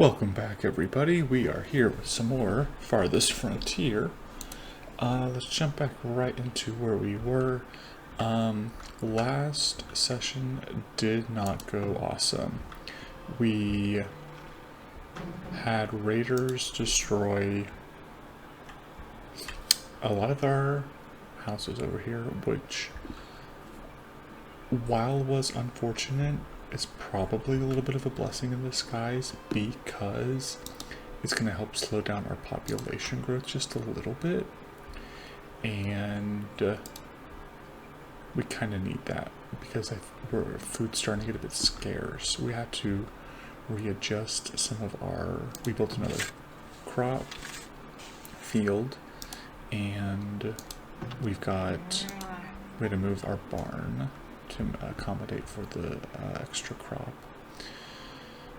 Welcome back, everybody. We are here with some more Farthest Frontier. Let's jump back right into where we were. Last session did not go awesome. We had raiders destroy a lot of our houses over here, which, while was unfortunate, it's probably a little bit of a blessing in disguise because it's going to help slow down our population growth just a little bit, and we kind of need that because food's starting to get a bit scarce. We had to readjust some of we built another crop field, and we had to move our barn to accommodate for the extra crop.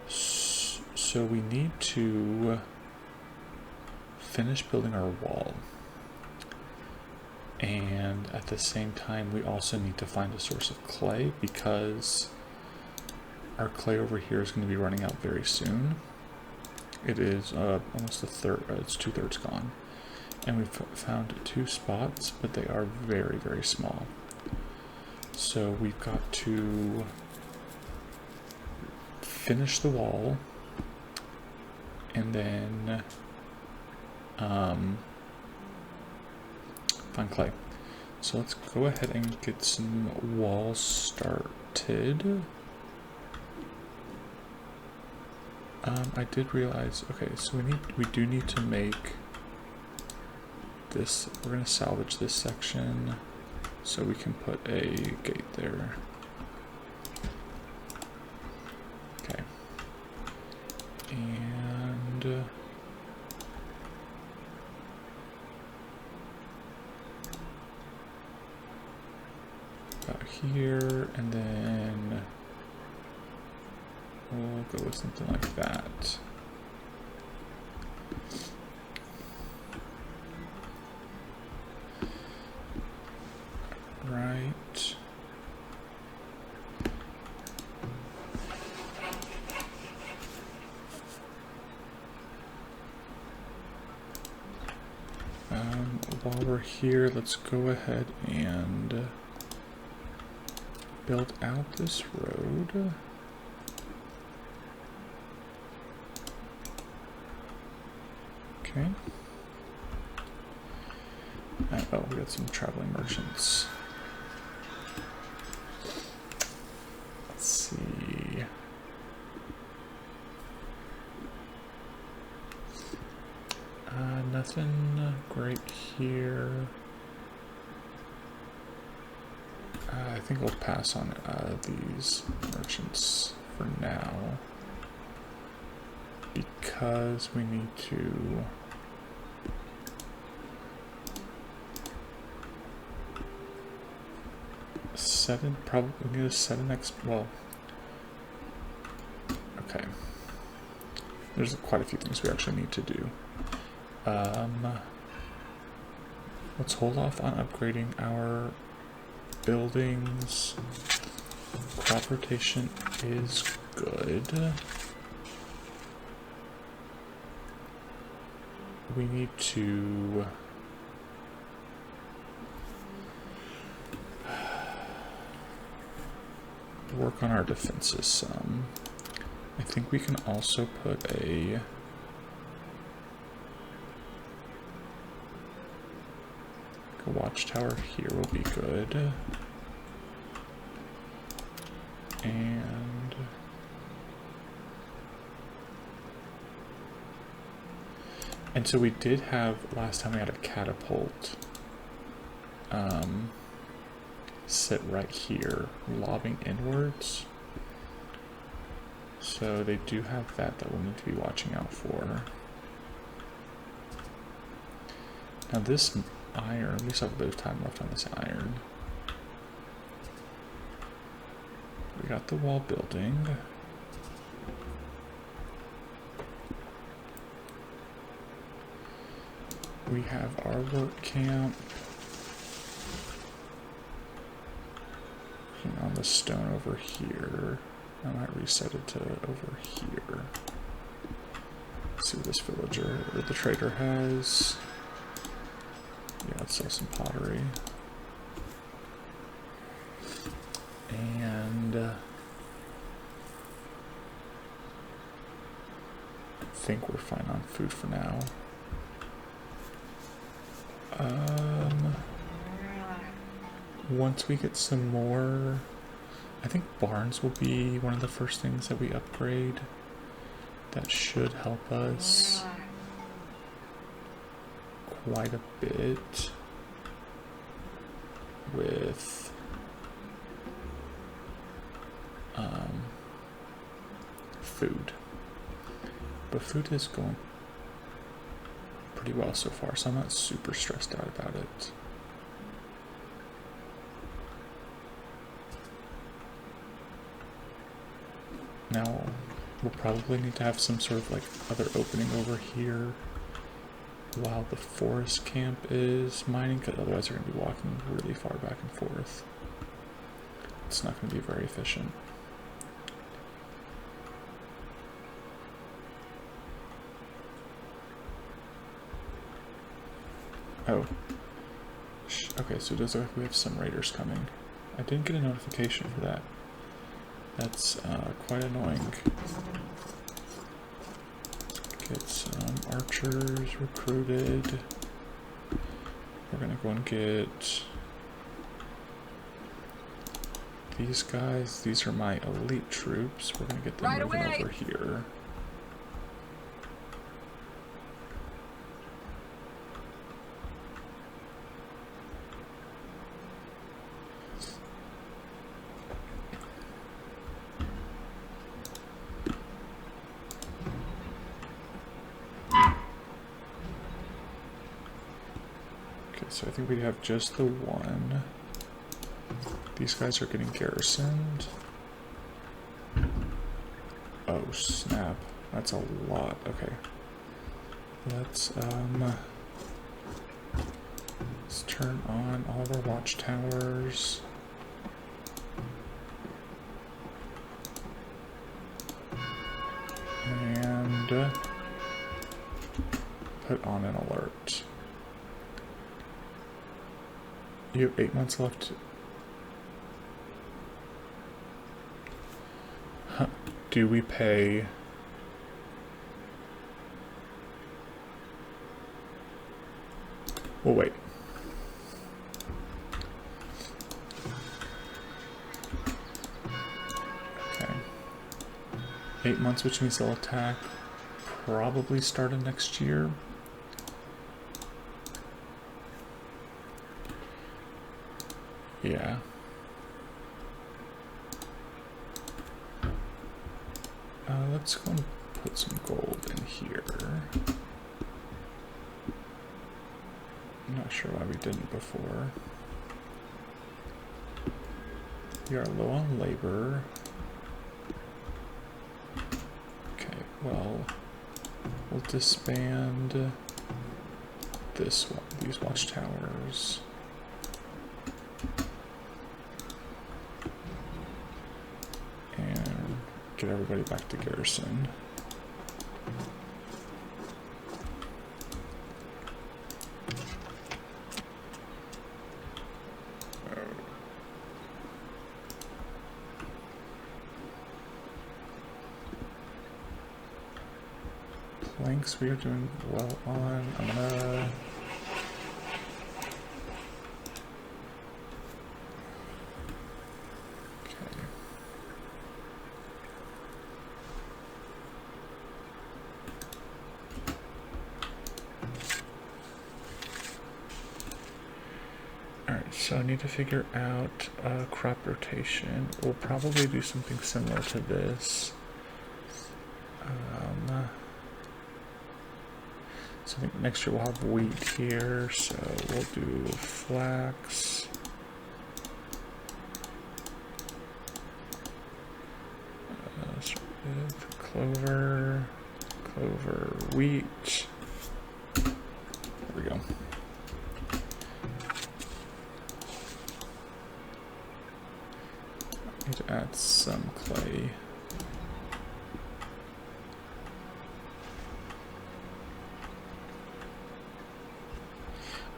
So we need to finish building our wall, and at the same time we also need to find a source of clay because our clay over here is going to be running out very soon. It is almost it's 2/3 gone, and we've found 2 spots, but they are very, very small. So we've got to finish the wall and then find clay. So let's go ahead and get some walls started. I did realize, okay, so we do need to make this. We're gonna salvage this section so we can put a gate there. Okay. And about here, and then we'll go with something like that. Right. While we're here, let's go ahead and build out this road. Okay. Oh, we got some traveling merchants. Let's see. Nothing great here. I think we'll pass on these merchants for now because we need to we need to set an well, okay. There's quite a few things we actually need to do. Let's hold off on upgrading our buildings. Crop rotation is good. We need to work on our defenses some. I think we can also put a watchtower here will be good. And so we did have, last time we had a catapult sit right here, lobbing inwards. So they do have that we'll need to be watching out for. Now this iron, we still have a bit of time left on this iron. We got the wall building. We have our work camp. Working on the stone over here. I might reset it to over here. see what this villager or the trader has. Yeah, let's sell some pottery. And I think we're fine on food for now. Once we get some more, I think barns will be one of the first things that we upgrade. That should help us quite a bit with food. But food is going pretty well so far, so I'm not super stressed out about it. Now, we'll probably need to have some sort of like other opening over here while the forest camp is mining, because otherwise they're going to be walking really far back and forth. It's not going to be very efficient. Oh. Okay, so it does look like we have some raiders coming. I didn't get a notification for that. That's quite annoying. Get some archers recruited. We're gonna go and get these guys. These are my elite troops. We're gonna get them moving over here. So I think we have just the one. These guys are getting garrisoned. Oh snap, that's a lot. Okay. Let's turn on all of our watchtowers. And put on an alert. You have 8 months left. Huh. Do we pay? We'll wait. Okay. 8 months, which means they'll attack probably starting next year. Yeah. Let's go and put some gold in here. I'm not sure why we didn't before. We are low on labor. Okay, well, we'll disband this one, these watchtowers. Get everybody back to garrison. Planks we are doing well on. I'm gonna So I need to figure out crop rotation. We'll probably do something similar to this. So I think next year we'll have wheat here, so we'll do flax. Clover, wheat. There we go. Need to add some clay.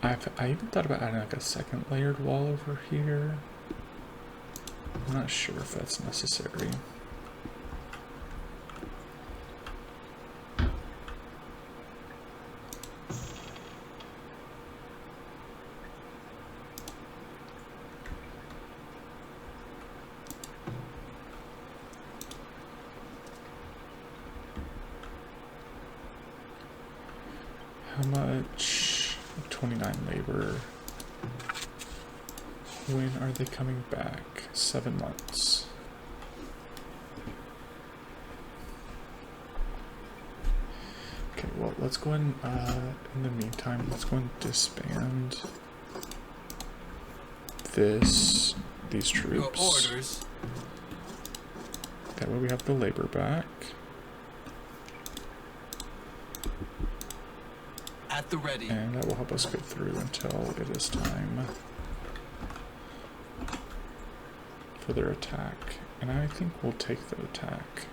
I even thought about adding like a second layered wall over here. I'm not sure if that's necessary. How much? 29 labor. When are they coming back? 7 months. Okay, well, let's go ahead and, in the meantime, let's go and disband these troops. Your orders. That way we have the labor back. At the ready. And that will help us get through until it is time for their attack. And I think we'll take the attack.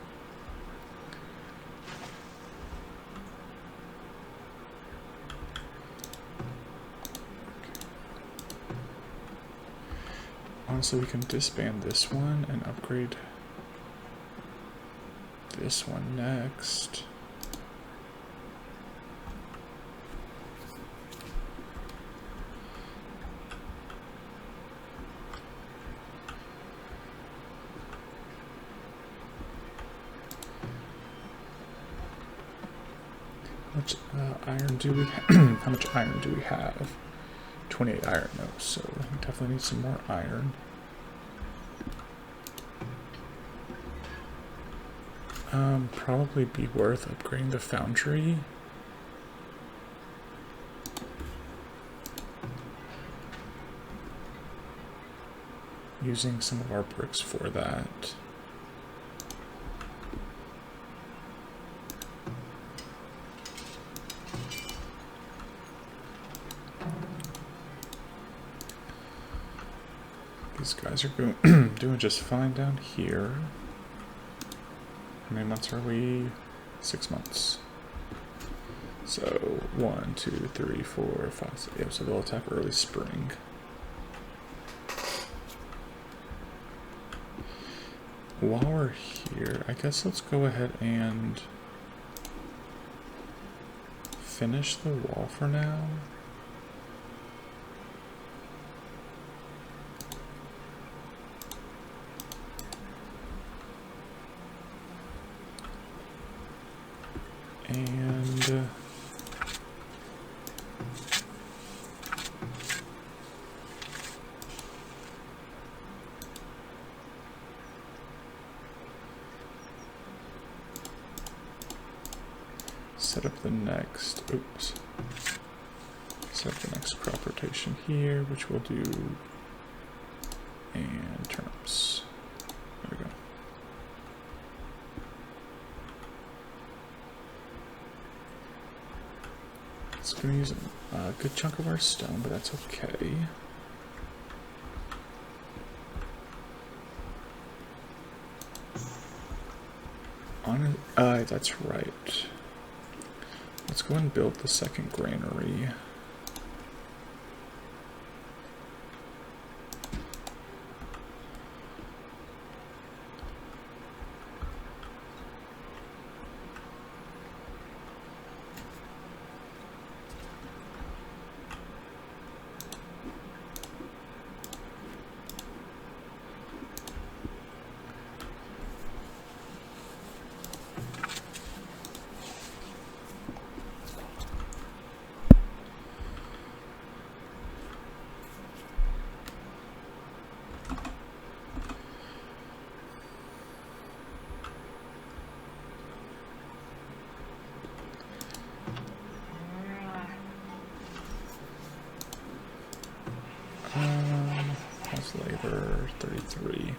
Honestly, we can disband this one and upgrade this one next. How much iron do we how much iron do we have? 28 iron, no, so we definitely need some more iron. Probably be worth upgrading the foundry. Using some of our bricks for that. These guys are doing just fine down here. How many months are we? 6 months. So 1, 2, 3, 4, 5, 6. Yeah, so they'll attack early spring. While we're here, I guess let's go ahead and finish the wall for now. And set up the next, set up the next crop rotation here, which we'll do, and turnips. There we go. It's going to use a good chunk of our stone, but that's okay. That's right. Let's go and build the second granary. How's labor? 33.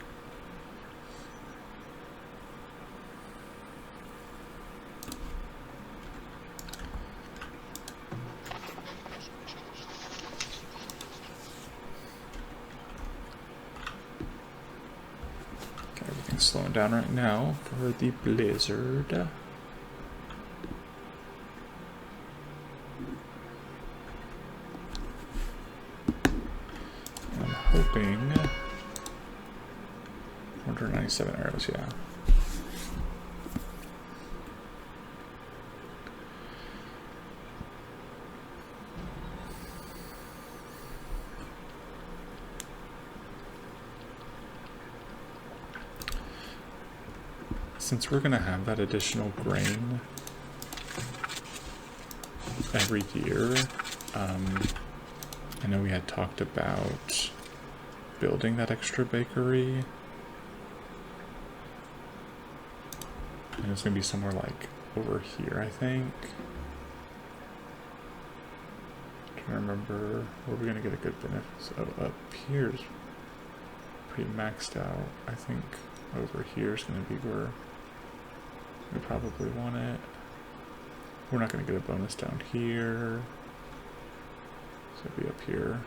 Okay, everything's slowing down right now for the blizzard. hoping 197 arrows, yeah. Since we're gonna have that additional grain every year, I know we had talked about building that extra bakery. And it's gonna be somewhere like over here, I think. I'm trying to remember where we're gonna get a good benefit. So up here's pretty maxed out. I think over here is gonna be where we probably want it. We're not gonna get a bonus down here. So it'll be up here.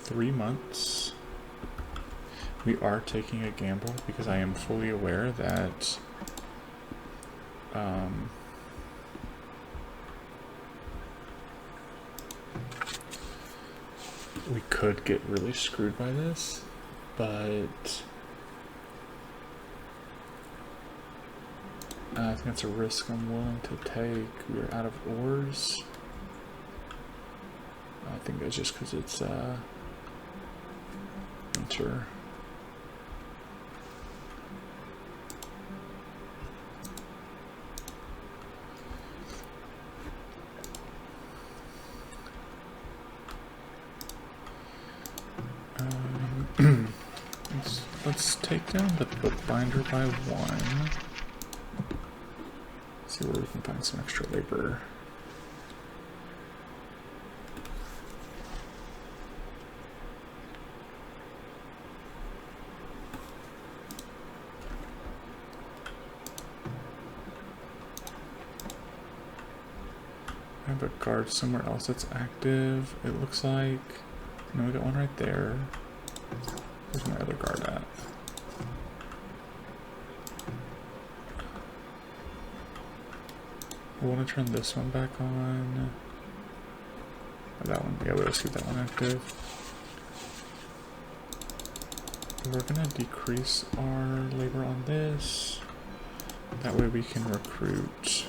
Three months. We are taking a gamble because I am fully aware that we could get really screwed by this, but I think that's a risk I'm willing to take. We are out of ores. I think that's just because it's winter. Let's take down the bookbinder by one. See where we can find some extra labor. I have a guard somewhere else that's active, it looks like. No, we got one right there. Where's my other guard at? I want to turn this one back on. Or that one, yeah, let's keep that one active. We're gonna decrease our labor on this. That way we can recruit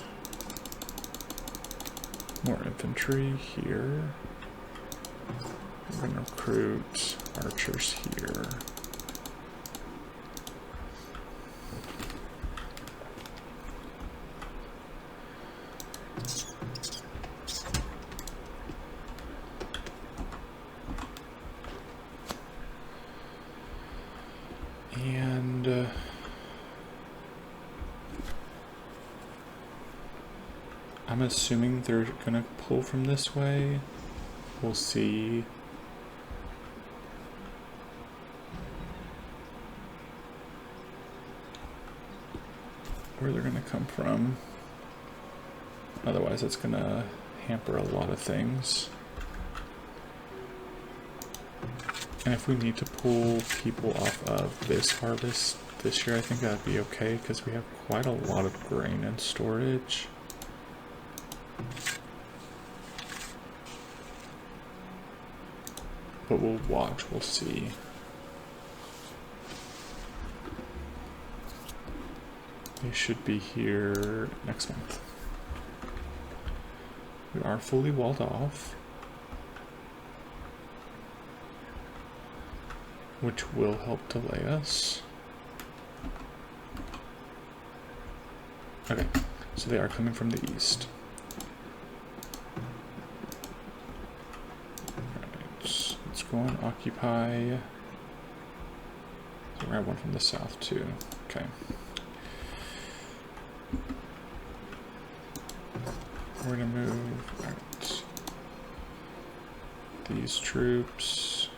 more infantry here. We're gonna recruit archers here. And I'm assuming they're gonna pull from this way. We'll see. Where they're gonna come from. Otherwise it's gonna hamper a lot of things. And if we need to pull people off of this harvest this year, I think that'd be okay because we have quite a lot of grain in storage. But we'll watch, we'll see. They should be here next month. We are fully walled off, which will help delay us. Okay, so they are coming from the east. Alright, let's go and occupy. So we're gonna have one from the south too. Okay. We're gonna move out these troops.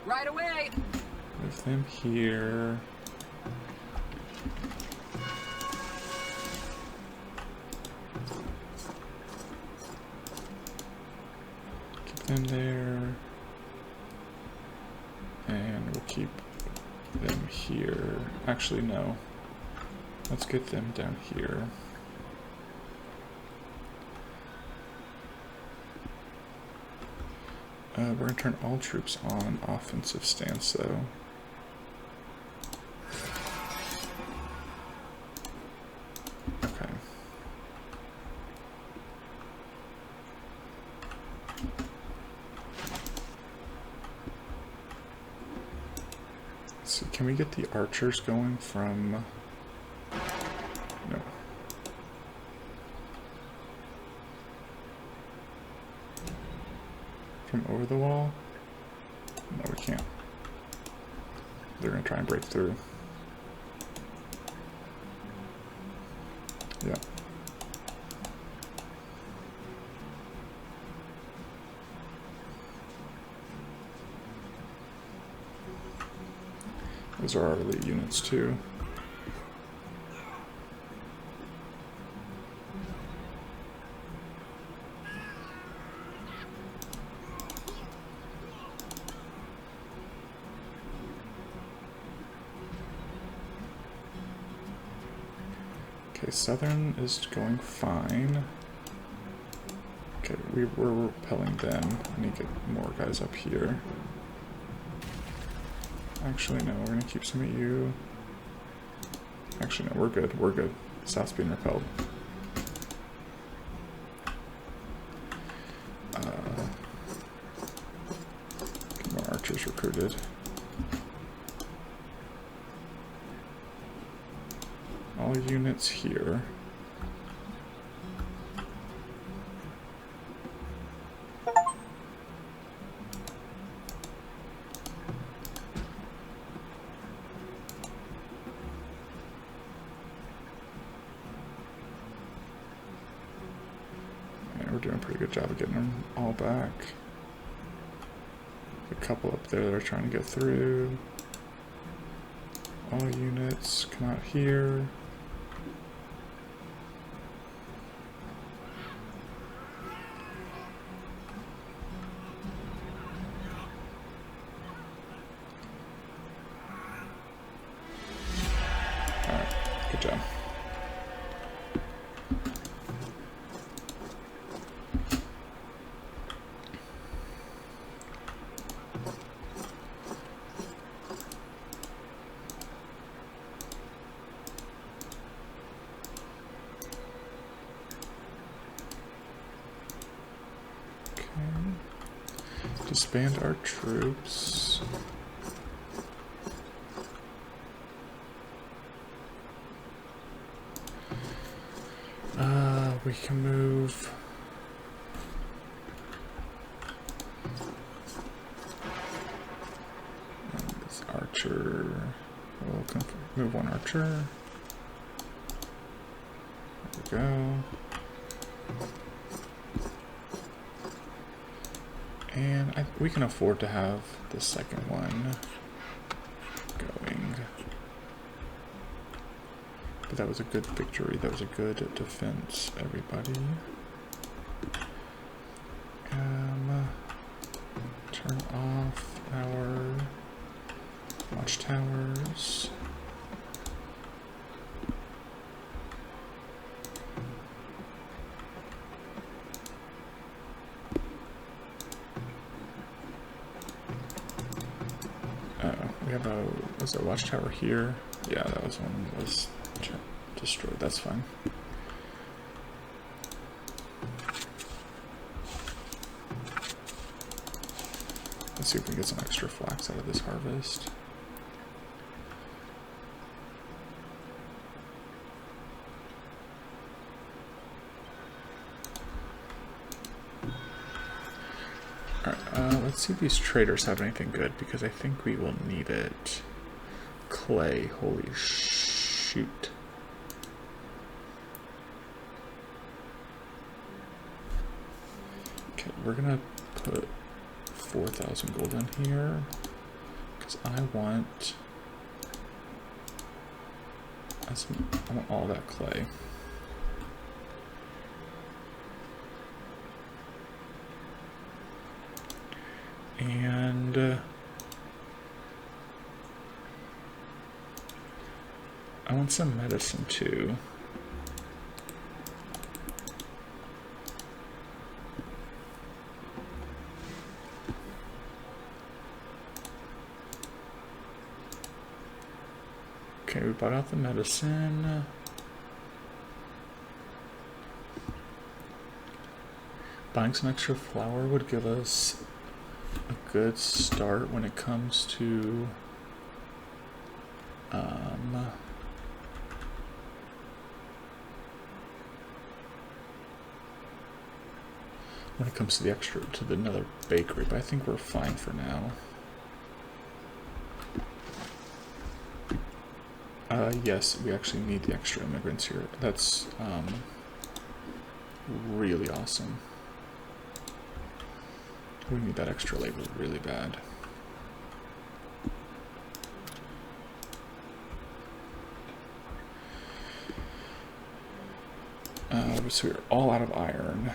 Right away. Move them here. Keep them there. And we'll keep them here. Actually, no. Let's get them down here. We're going to turn all troops on offensive stance, though. Okay. Let's see, can we get the archers going from... No. From over the wall? No, we can't. They're going to try and break through. Yeah. Those are our elite units too. Okay, Southern is going fine. Okay, we're repelling them. I need to get more guys up here. Actually, no, we're gonna keep some of you. Actually, no, we're good. We're good. South's being repelled. Get more archers recruited. All units here. Yeah, we're doing a pretty good job of getting them all back. A couple up there that are trying to get through. All units come out here. Good job. Okay. Disband our troops. We can move. This archer. We'll move one archer. There we go. And we can afford to have the second one going. But that was a good victory. That was a good defense, everybody. Turn off our watchtowers. We have a, was there a watchtower here? Yeah, that was one that was destroyed. That's fine. Let's see if we can get some extra flax out of this harvest. Alright, let's see if these traders have anything good, because I think we will need it. Clay, holy shoot. Okay, we're gonna put 4,000 gold in here, because I want all that clay. And want some medicine too. Okay, we bought out the medicine. Buying some extra flour would give us a good start when it comes to the extra to the another bakery, but I think we're fine for now. Yes, we actually need the extra immigrants here. That's really awesome. We need that extra labor really bad. So we're all out of iron.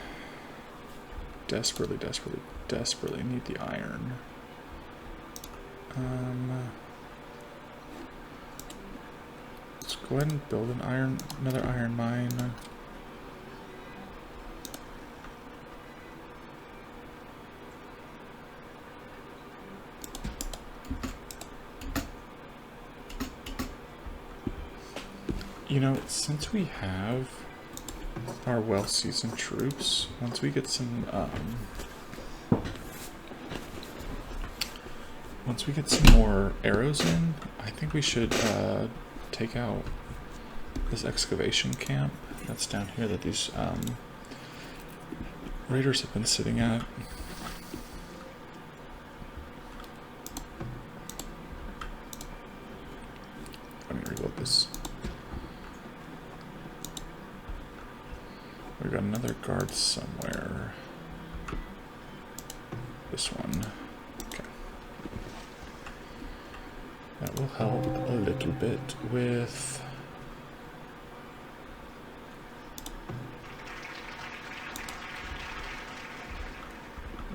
Desperately need the iron. Let's go ahead and build another iron mine. You know, since we have our well-seasoned troops, once we get some more arrows in, I think we should take out this excavation camp that's down here that these raiders have been sitting at. Let me reload this. We got another guard somewhere. This one. Okay. That will help a little bit with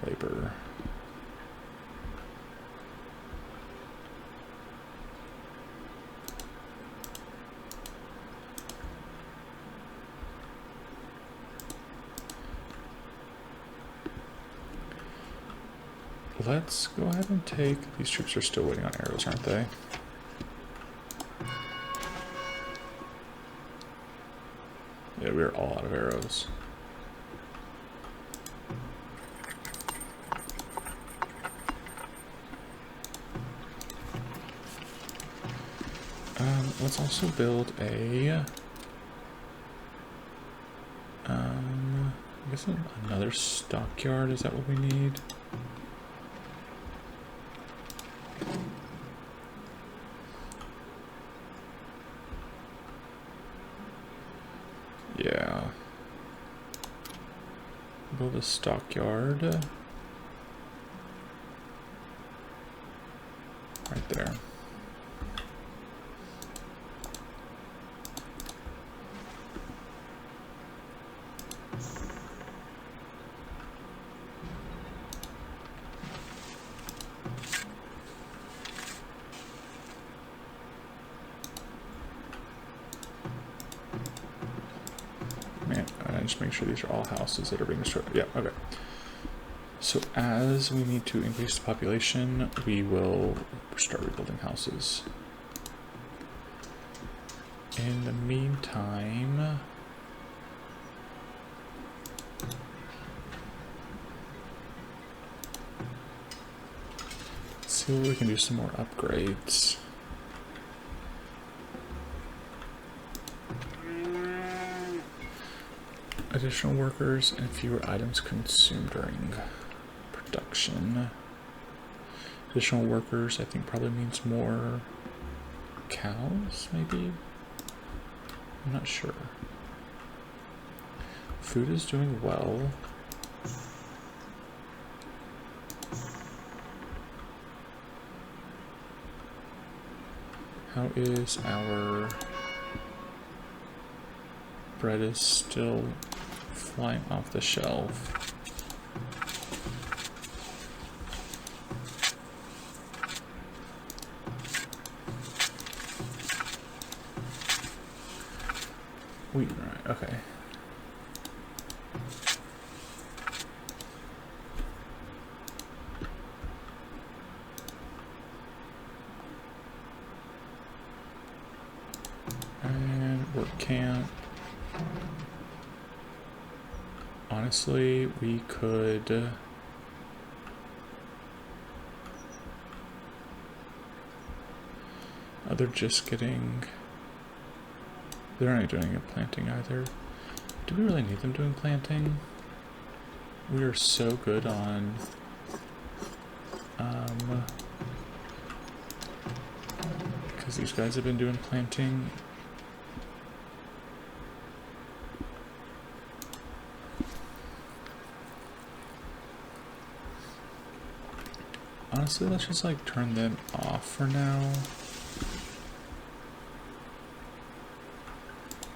labor. Let's go ahead and take... These troops are still waiting on arrows, aren't they? Yeah, we're all out of arrows. Let's also build a... I guess another stockyard. Is that what we need? Yeah. Build a stockyard. Right there. Just make sure these are all houses that are being destroyed. Yeah, okay. So as we need to increase the population, we will start rebuilding houses. In the meantime, let's see where we can do some more upgrades. Additional workers and fewer items consumed during production. Additional workers, I think, probably means more cows, maybe? I'm not sure. Food is doing well. How is our... Bread is still flying off the shelf. Wheat, right, okay. And work camp. Honestly, we could... Oh, they're just getting... They're not doing a planting either. Do we really need them doing planting? We are so good on... because these guys have been doing planting. Honestly, let's just like turn them off for now.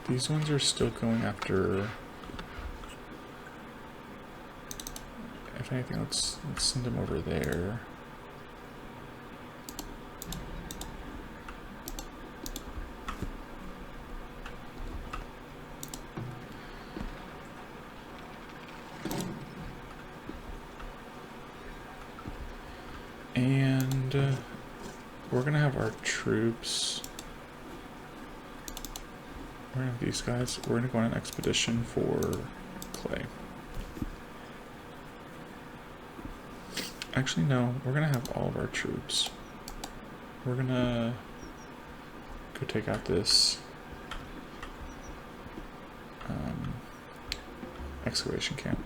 These ones are still going after... If anything, let's send them over there. And we're gonna have our troops. We're gonna have these guys. We're gonna go on an expedition for clay. Actually, no. We're gonna have all of our troops. We're gonna go take out this excavation camp.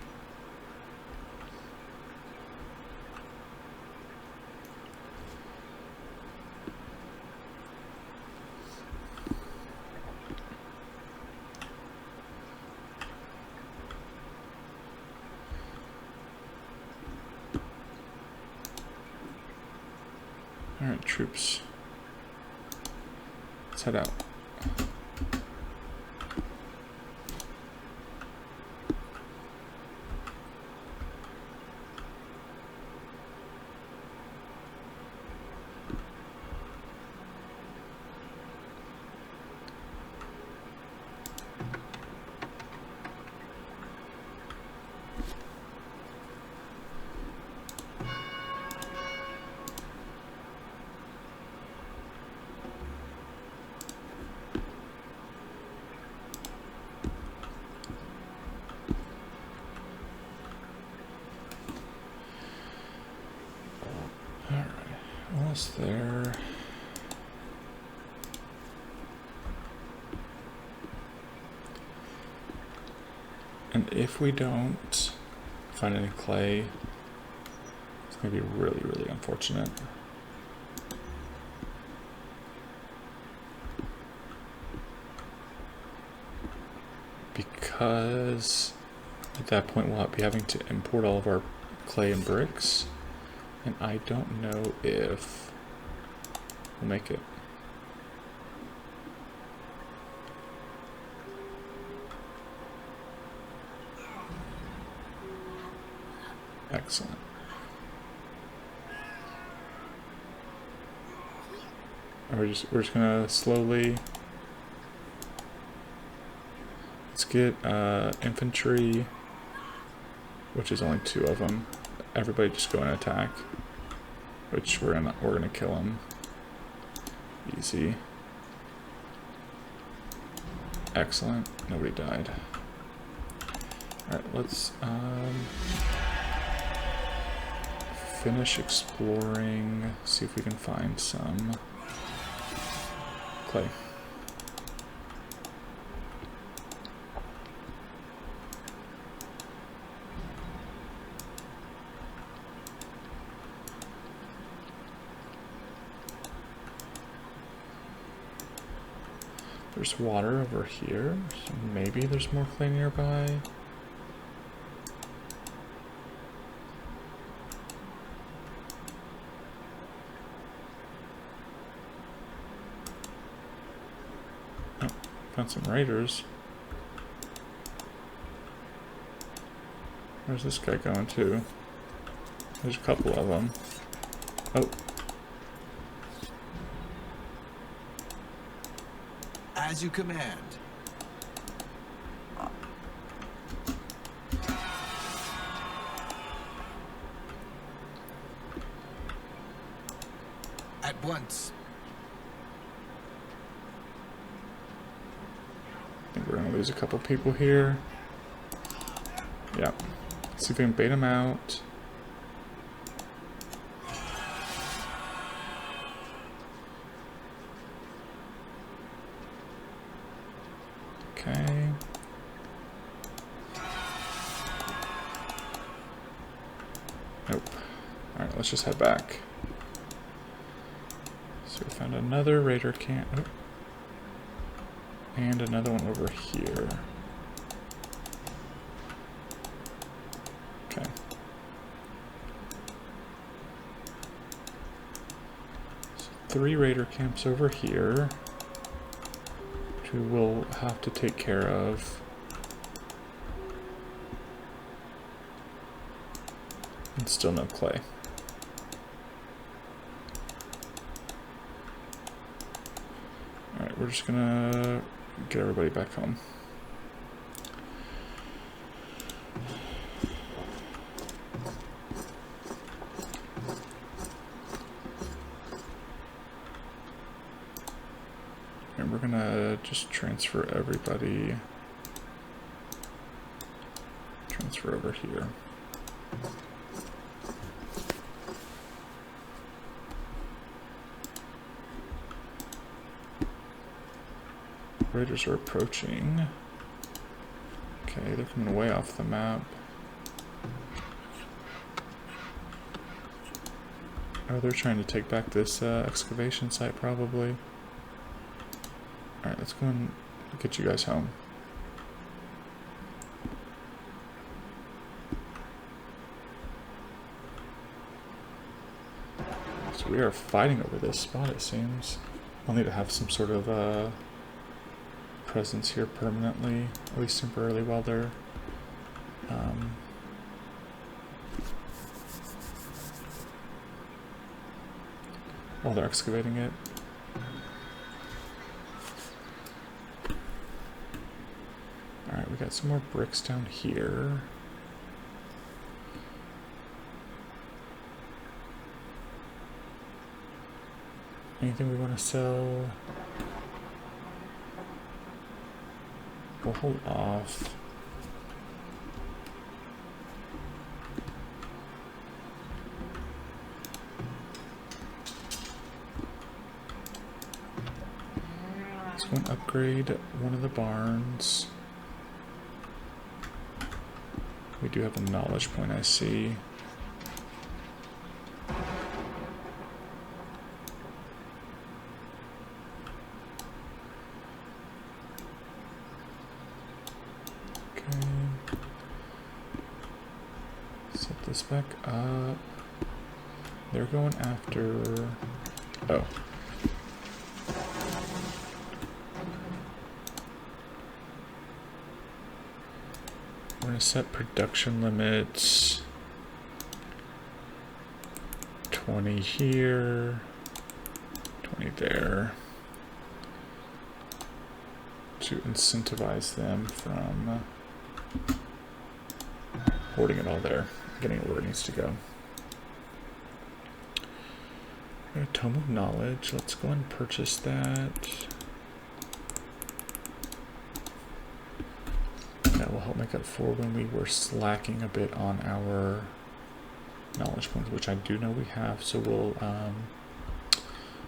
Alright, troops. Let's head out. Almost there. And if we don't find any clay, it's going to be really, really unfortunate. Because at that point we'll be having to import all of our clay and bricks. And I don't know if we'll make it. Excellent. We're just gonna slowly. Let's get infantry, which is only 2 of them. Everybody just go and attack, which we're gonna kill them. Easy. Excellent. Nobody died. All right, let's finish exploring. See if we can find some clay. There's water over here, so maybe there's more clay nearby. Oh, found some raiders. Where's this guy going to? There's a couple of them. Oh. As you command. once. I think we're gonna lose a couple people here. Yep. See if we can bait them out. Okay. Nope. Alright, let's just head back. So we found another raider camp. Oh. And another one over here. Okay. So 3 raider camps over here, which we will have to take care of. And still no clay. Alright, we're just gonna get everybody back home. And we're gonna just transfer everybody. Transfer over here. Raiders are approaching. Okay, they're coming way off the map. Oh, they're trying to take back this excavation site, probably. Alright, let's go and get you guys home. So we are fighting over this spot, it seems. I'll need to have some sort of presence here permanently, at least temporarily, while they're excavating it. Alright, we got some more bricks down here. Anything we want to sell? We'll hold off. Let's go and upgrade one of the barns. We do have a knowledge point, I see. This back up. They're going after... Oh. We're going to set production limits. 20 here. 20 there. To incentivize them from hoarding it all there. Getting it where it needs to go. A Tome of Knowledge. Let's go and purchase that. That will help make up for when we were slacking a bit on our knowledge points, which I do know we have, so we'll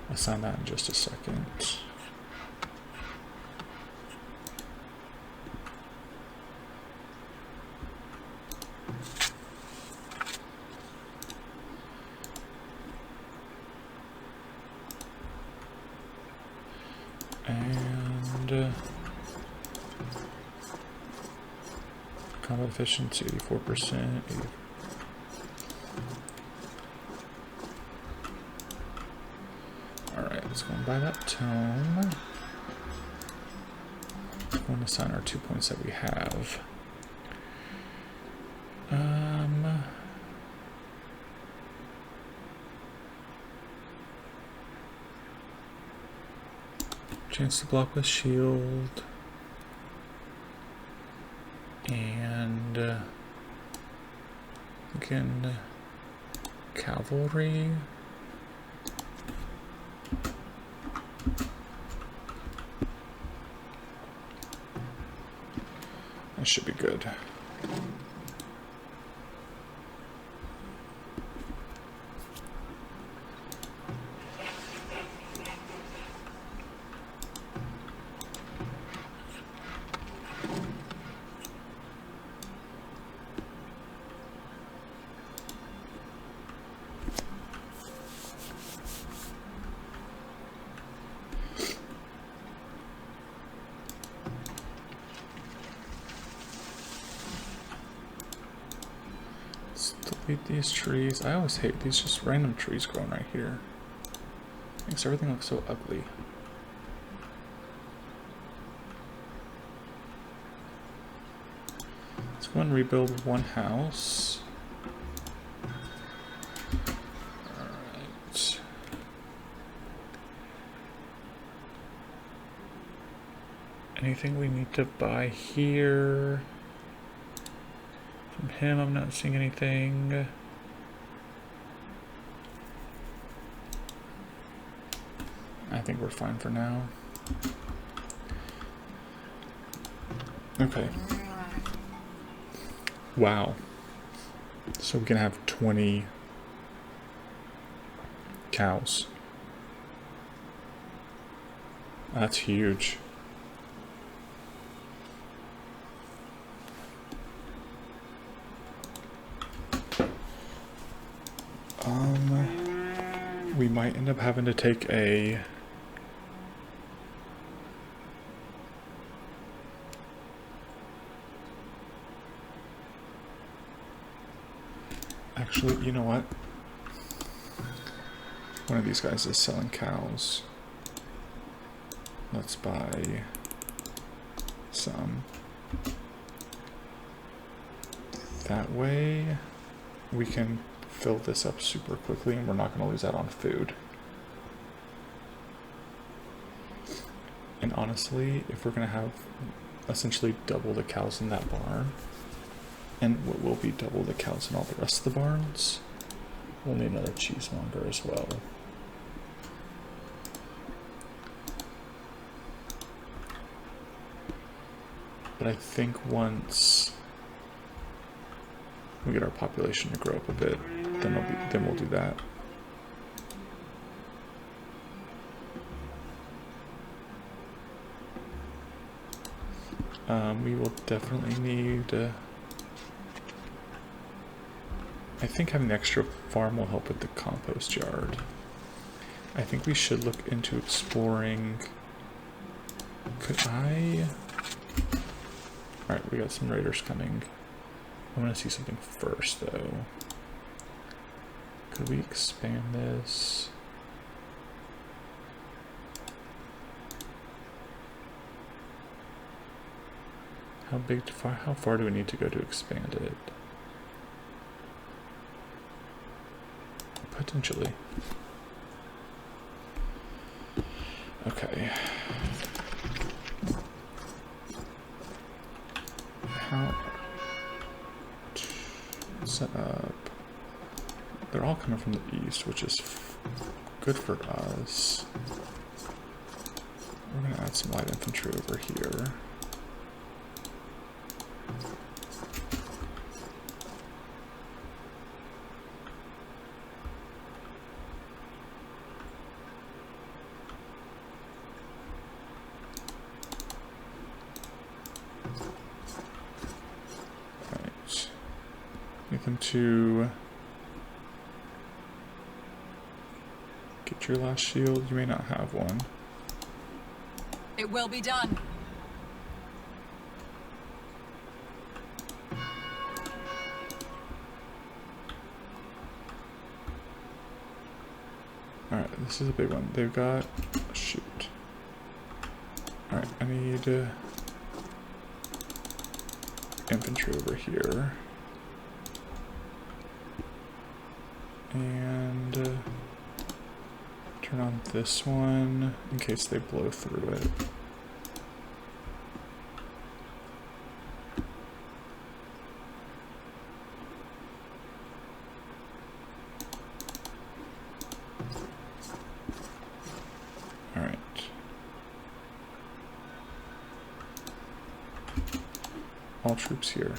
assign that in just a second. And combat efficiency 84%. Alright, let's go and buy that tome. Let's go and assign our 2 points that we have. Chance to block with shield. And again, cavalry. That should be good. Delete these trees. I always hate these just random trees growing right here. Makes everything look so ugly. Let's go and rebuild one house. Alright. Anything we need to buy here? From him, I'm not seeing anything. I think we're fine for now. Okay. Wow. So we can have 20 cows. That's huge. We might end up having to take a actually, you know what? One of these guys is selling cows. Let's buy some. That way we can fill this up super quickly and we're not going to lose out on food. And honestly, if we're going to have essentially double the cows in that barn, and what will be double the cows in all the rest of the barns, we'll need another cheesemonger as well. But I think once we get our population to grow up a bit, then we'll do that. We will definitely need. I think having the extra farm will help with the compost yard. I think we should look into exploring. Could I? All right, we got some raiders coming. I want to see something first, though. Could we expand this? How far do we need to go to expand it? Potentially. Okay. How? Set up. They're all coming from the east, which is good for us. We're gonna add some light infantry over here. Need them to get your last shield. You may not have one. It will be done. Alright, this is a big one. They've got... shoot. Alright, I need infantry over here. And turn on this one in case they blow through it. All right. all troops here.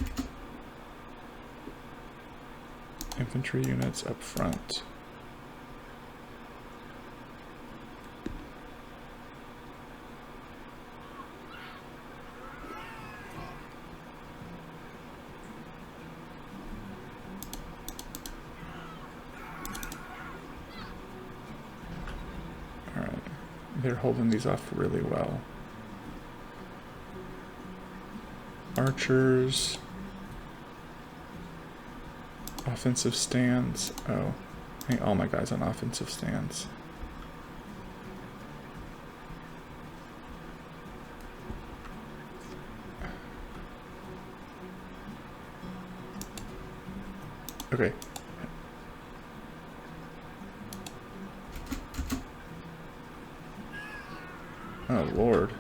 Infantry units up front. Alright, they're holding these off really well. Archers. Offensive stands. Oh, I think all my guys on offensive stands. Okay. Oh, Lord.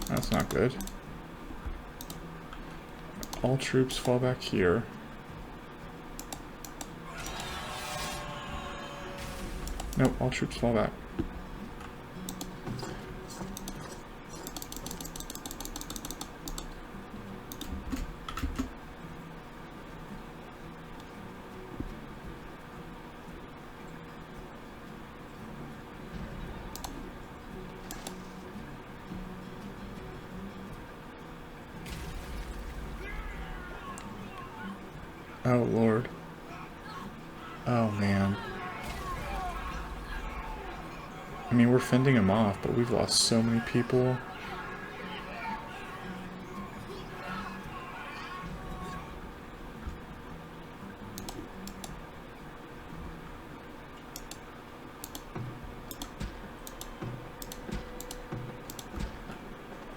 That's not good. All troops fall back here. Nope, all troops fall back. Oh, Lord. Oh, man. I mean, we're fending them off, but we've lost so many people.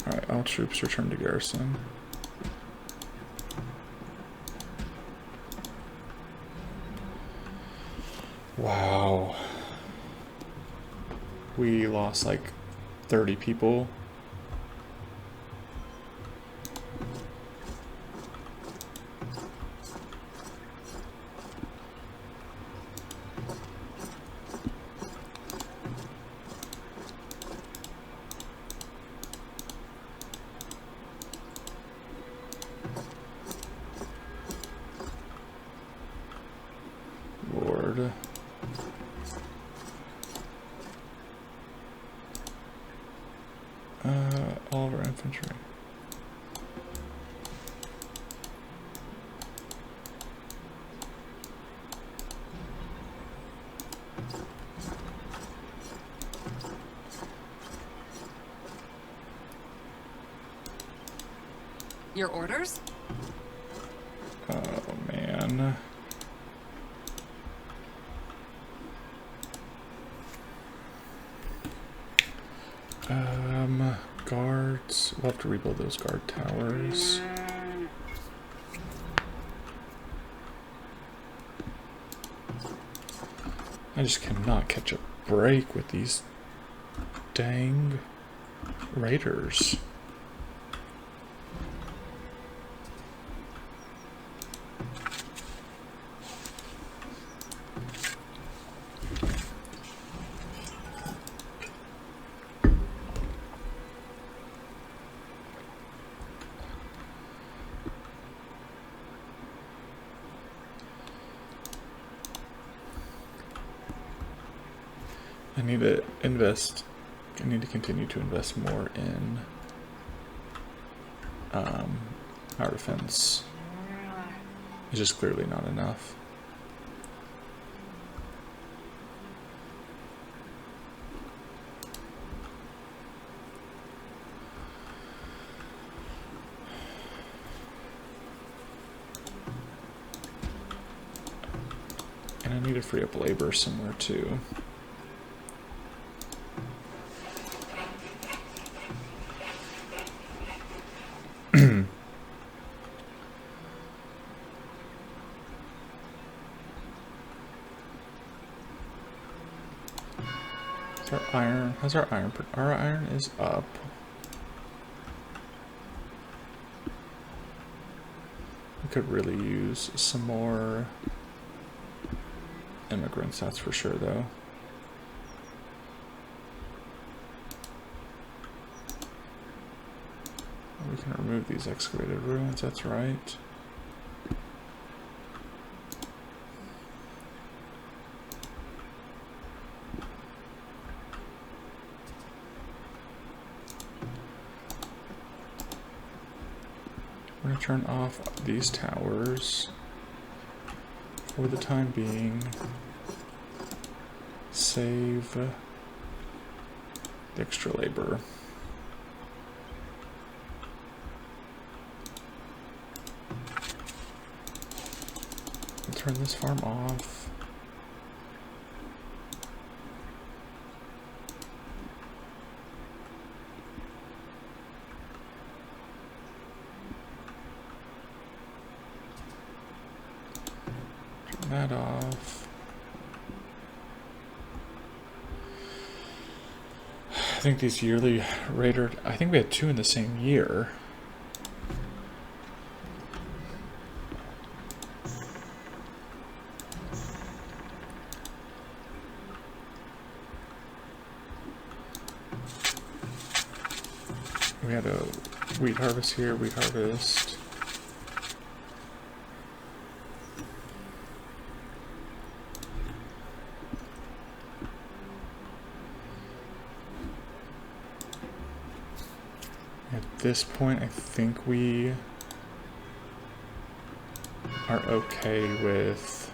Alright, all troops return to garrison. Wow. We lost like 30 people. Lord. All of our infantry. Your orders? Oh, man. Guards. We'll have to rebuild those guard towers. I just cannot catch a break with these dang raiders. I need to invest. I need to continue to invest more in our defense. It's just clearly not enough. And I need to free up labor somewhere too. How's our iron? Our iron is up. We could really use some more immigrants, that's for sure, though. We can remove these excavated ruins, that's right. We're going to turn off these towers for the time being. Save the extra labor. Turn this farm off. Turn that off. I think these yearly raider, I think we had 2 in the same year. We had a wheat harvest here, wheat harvest. At this point, I think we are okay with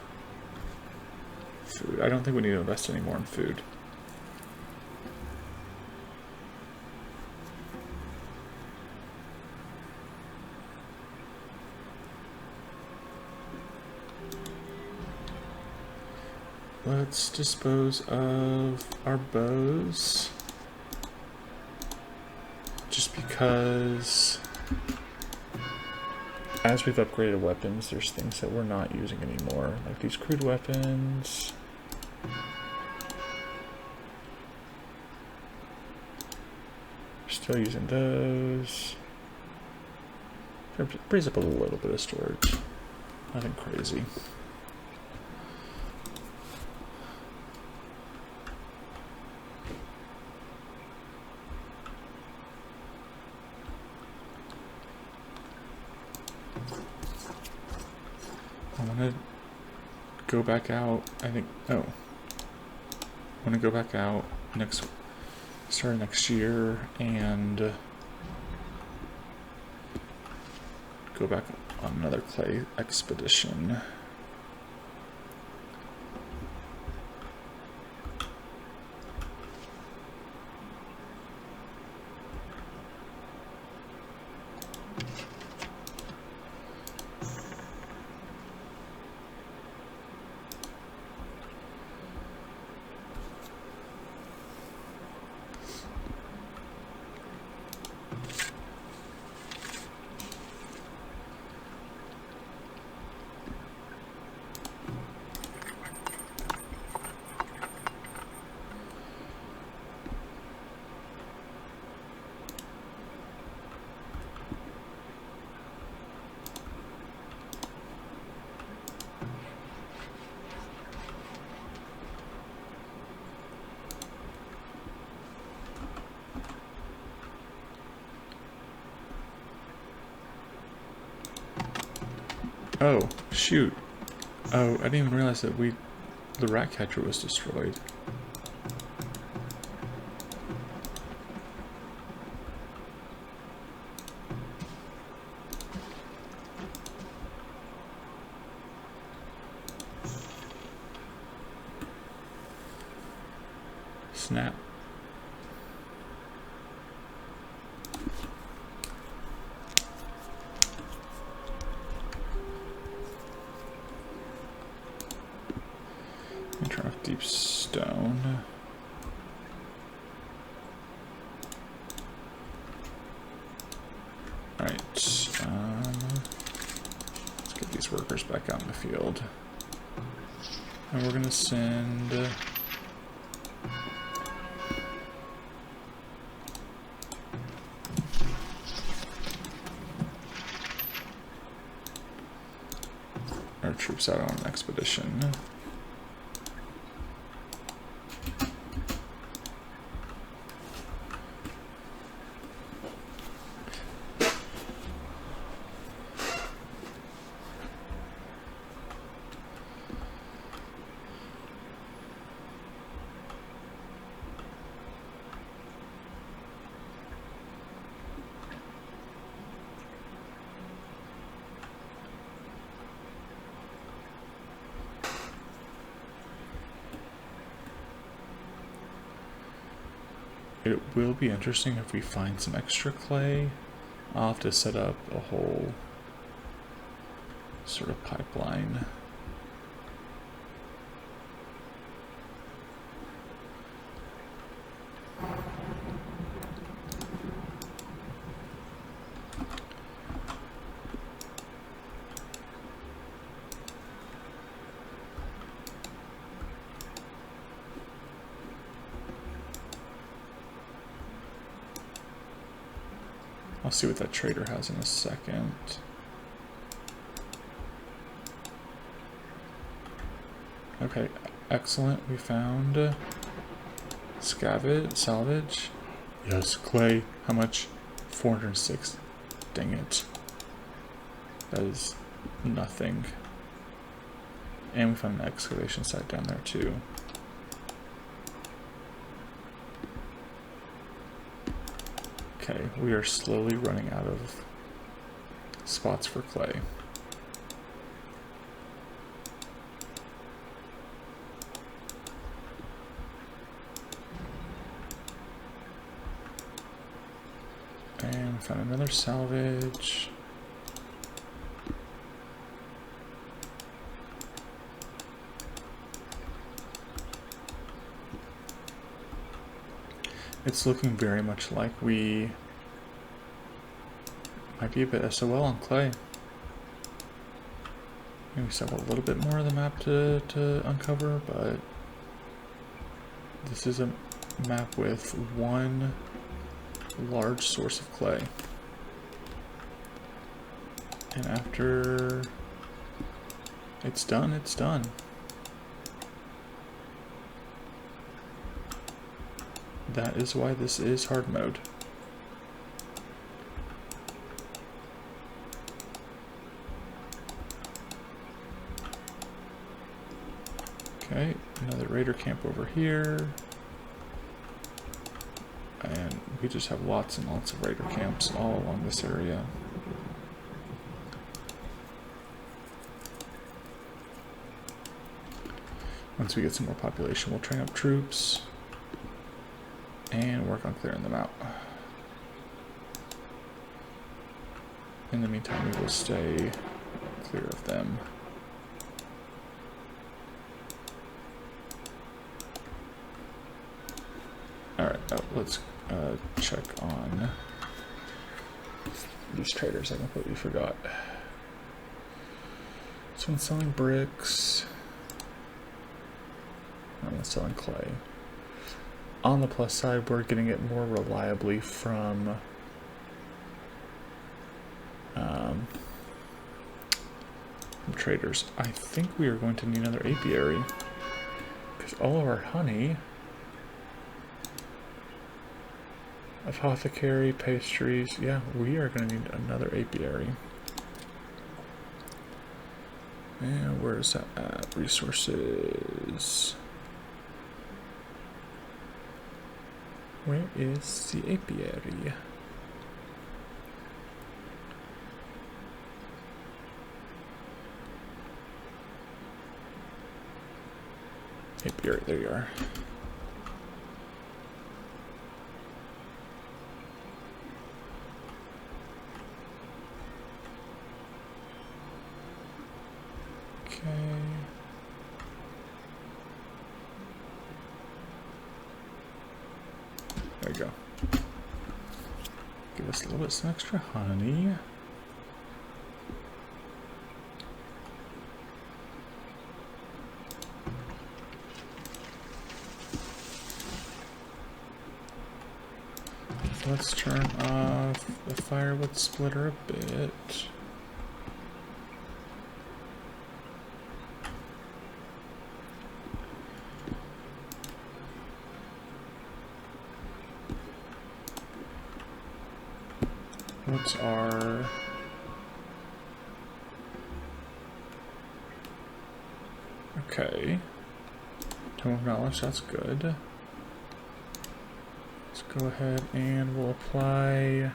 food. I don't think we need to invest any more in food. Let's dispose of our bows. Just because as we've upgraded weapons, there's things that we're not using anymore. Like these crude weapons. We're still using those. It brings up a little bit of storage. Nothing crazy. I want to go back out, I think, oh. I want to go back out start next year and go back on another clay expedition. Oh, shoot. Oh, I didn't even realize that the rat catcher was destroyed. Snap. Turn off deep stone. Alright, let's get these workers back out in the field. And we're gonna send our troops out on an expedition. it will be interesting if we find some extra clay. I'll have to set up a whole sort of pipeline. I'll see what that trader has in a second. Okay, excellent. We found salvage. Yes, clay. How much? 406. Dang it. That is nothing. And we found an excavation site down there too. Okay, we are slowly running out of spots for clay. And we found another salvage. It's looking very much like we might be a bit SOL on clay. Maybe we still have a little bit more of the map to uncover, but this is a map with one large source of clay. And after it's done, it's done. That is why this is hard mode. Okay, another raider camp over here. And we just have lots and lots of raider camps all along this area. Once we get some more population, we'll train up troops and work on clearing them out. In the meantime, we will stay clear of them. Alright, let's check on these traders. I completely forgot. This one's selling bricks. That one's selling clay. On the plus side, we're getting it more reliably from traders. I think we are going to need another apiary because all of our honey, apothecary, pastries, yeah, we are going to need another apiary. And where's that at? Resources. Where is the apiary? Apiary, there you are. Okay. There we go. Give us a little bit some extra honey. Let's turn off the firewood splitter a bit. What's our... Okay. Tome of Knowledge, that's good. Let's go ahead and we'll apply...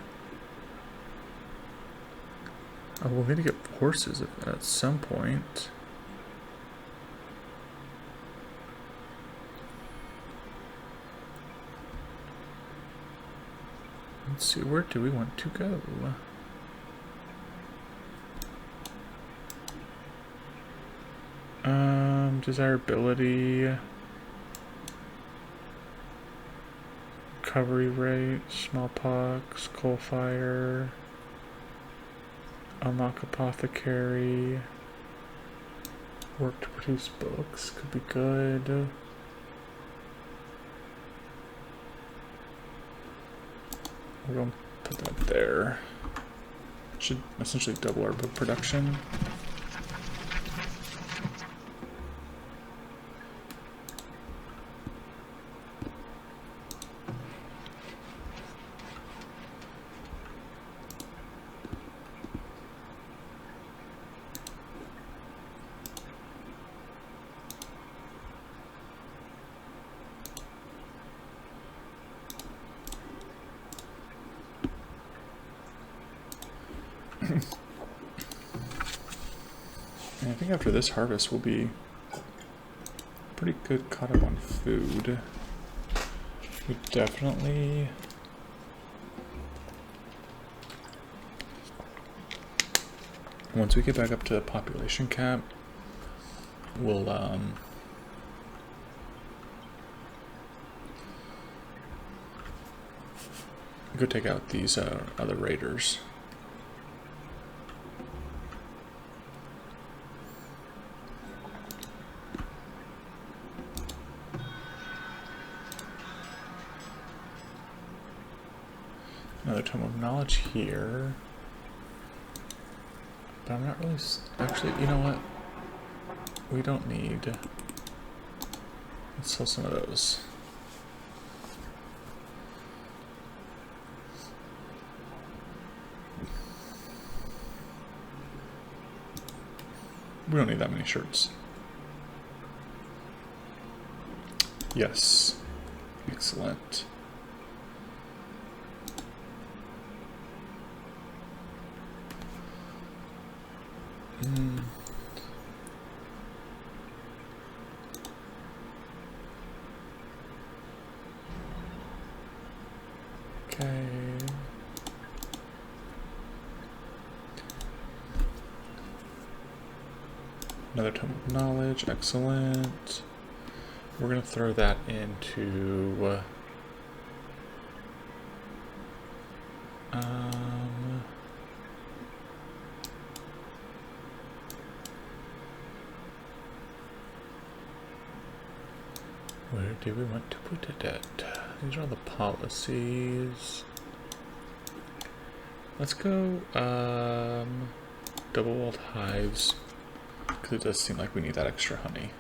Oh, we'll need to get horses at some point. let's see, where do we want to go? Desirability, recovery rate, smallpox, coal fire, unlock apothecary, work to produce books, could be good. We're going to put that there. Should essentially double our book production. And I think after this harvest we'll be pretty good caught up on food. We definitely once we get back up to the population cap, we'll go take out these other raiders. Another tome of knowledge here. But I'm not really... Actually, you know what? We don't need... Let's sell some of those. We don't need that many shirts. Yes. Excellent. Okay. Another tome of knowledge, excellent. We're gonna throw that into where do we want to put it at? These are all the policies. Let's go double-walled hives, because it does seem like we need that extra honey.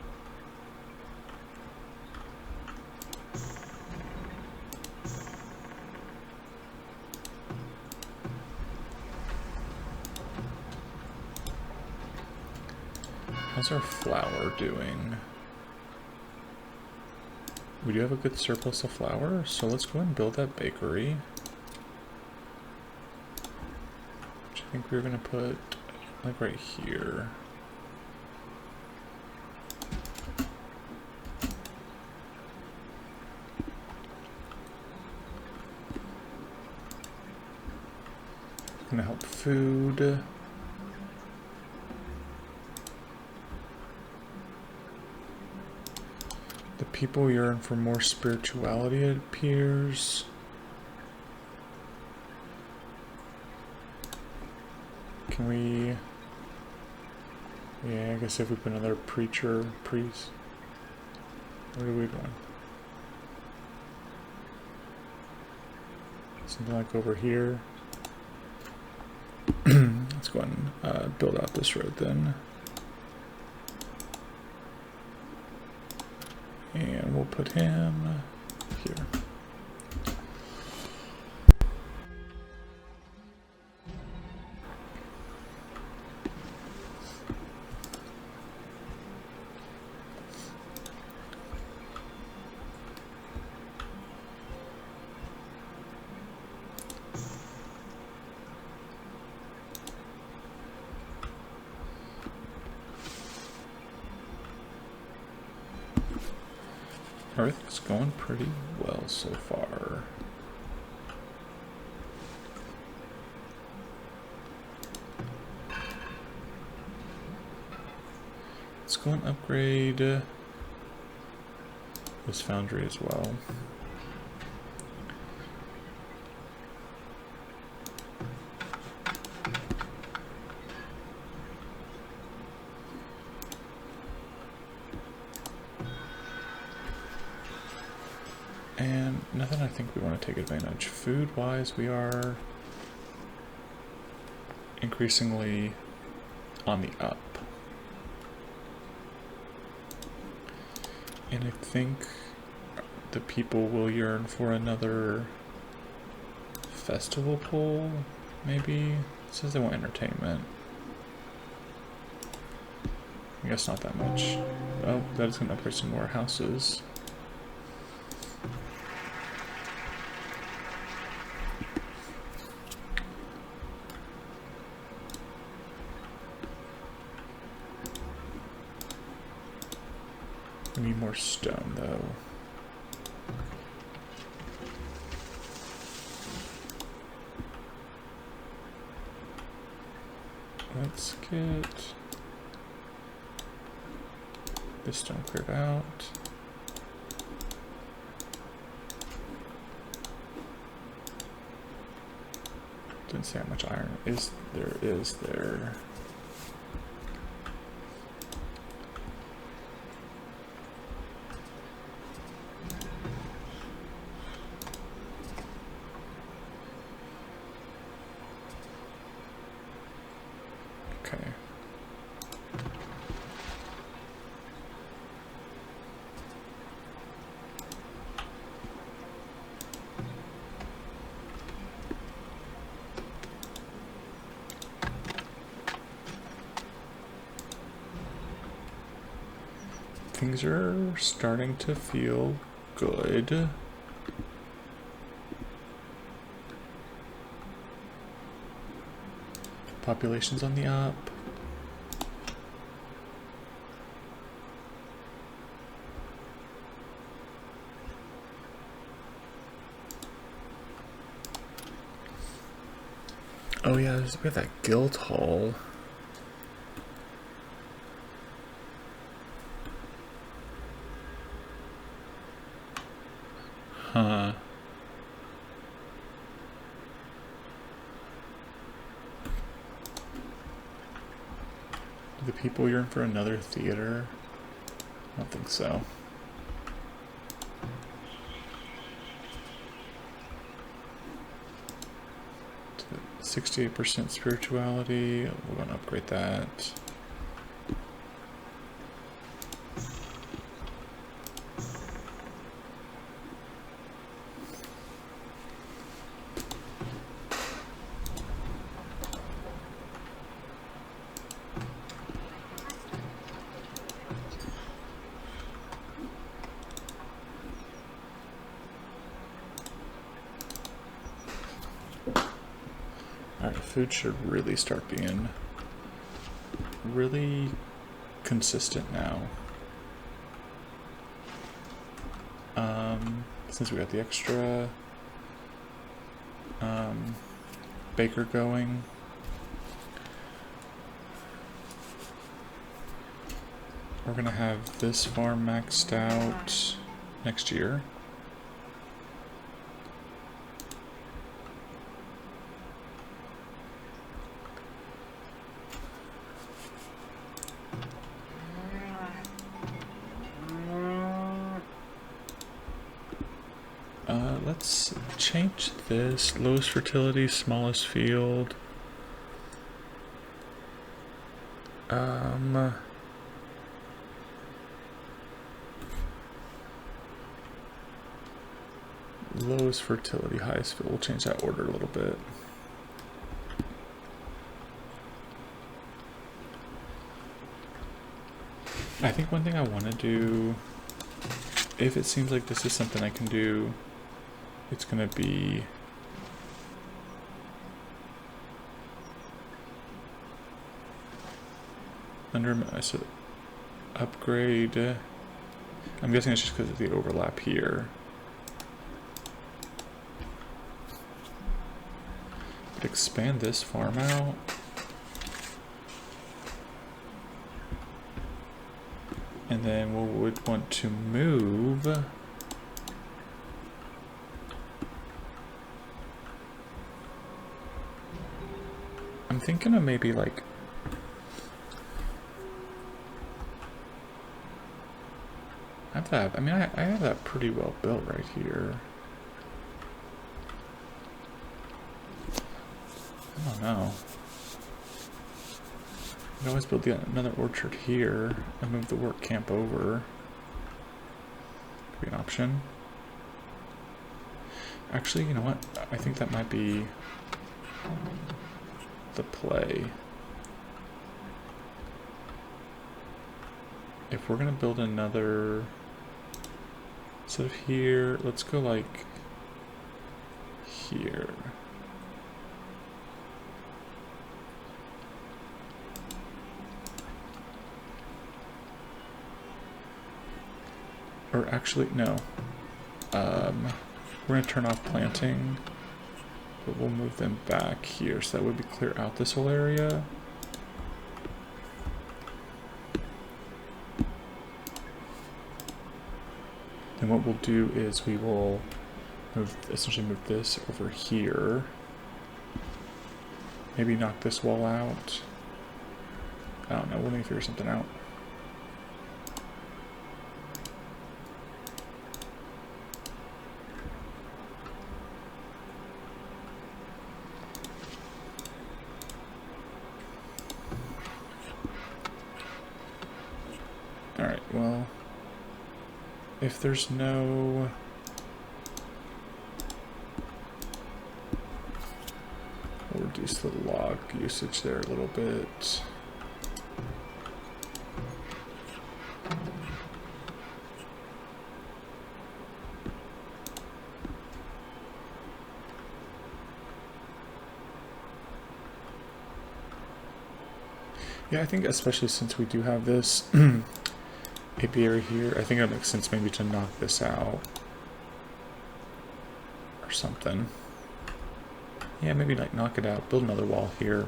How's our flour doing? We do have a good surplus of flour, so let's go ahead and build that bakery. Which I think we were going to put like right here. Gonna help food. The people yearn for more spirituality, it appears. Can we... Yeah, I guess if we put another preacher, priest. Where are we going? Something like over here. Let's go and build out this road then. And we'll put him here. Everything's going pretty well so far. go and upgrade this foundry as well. And nothing I think we want to take advantage. Food-wise, we are increasingly on the up. And I think the people will yearn for another festival pole, maybe? It says they want entertainment. I guess not that much. Oh, that is going to upgrade some more houses. We need more stone, though. Let's get this stone cleared out. Didn't say how much iron is there. Okay. Things are starting to feel good. Population's on the up. Oh yeah, we have that guild hall. Huh. Do the people yearn for another theater? I don't think so. To 68% spirituality. We're going to upgrade that. Alright, food should really start being really consistent now. Since we got the extra baker going. We're gonna have this farm maxed out next year. Let's change this. Lowest fertility, smallest field. Lowest fertility, highest field. We'll change that order a little bit. I think one thing I want to do, if it seems like this is something I can do, it's going to be under, so upgrade, I'm guessing it's just because of the overlap here. But expand this farm out. And then we would want to move I'm thinking of maybe like I have that. I mean, I have that pretty well built right here. I don't know. I can always build another orchard here and move the work camp over. Could be an option. Actually, you know what? I think that might be the play. If we're gonna build another, instead of here, let's go like here. Or actually, no. We're gonna turn off planting, but we'll move them back here, so that would be clear out this whole area. And what we'll do is we will essentially move this over here. Maybe knock this wall out. I don't know, we'll need to figure something out. Alright, well, if there's no... We'll reduce the log usage there a little bit. Yeah, I think especially since we do have this apiary here, I think it makes sense maybe to knock this out or something. Yeah, maybe like knock it out, build another wall here.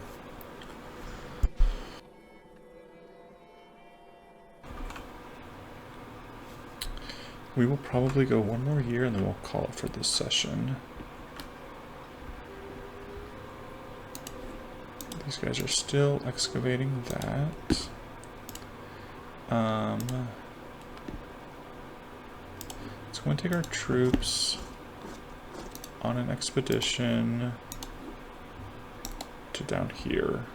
We will probably go one more year and then we'll call it for this session. These guys are still excavating that. Let's go and take our troops on an expedition to down here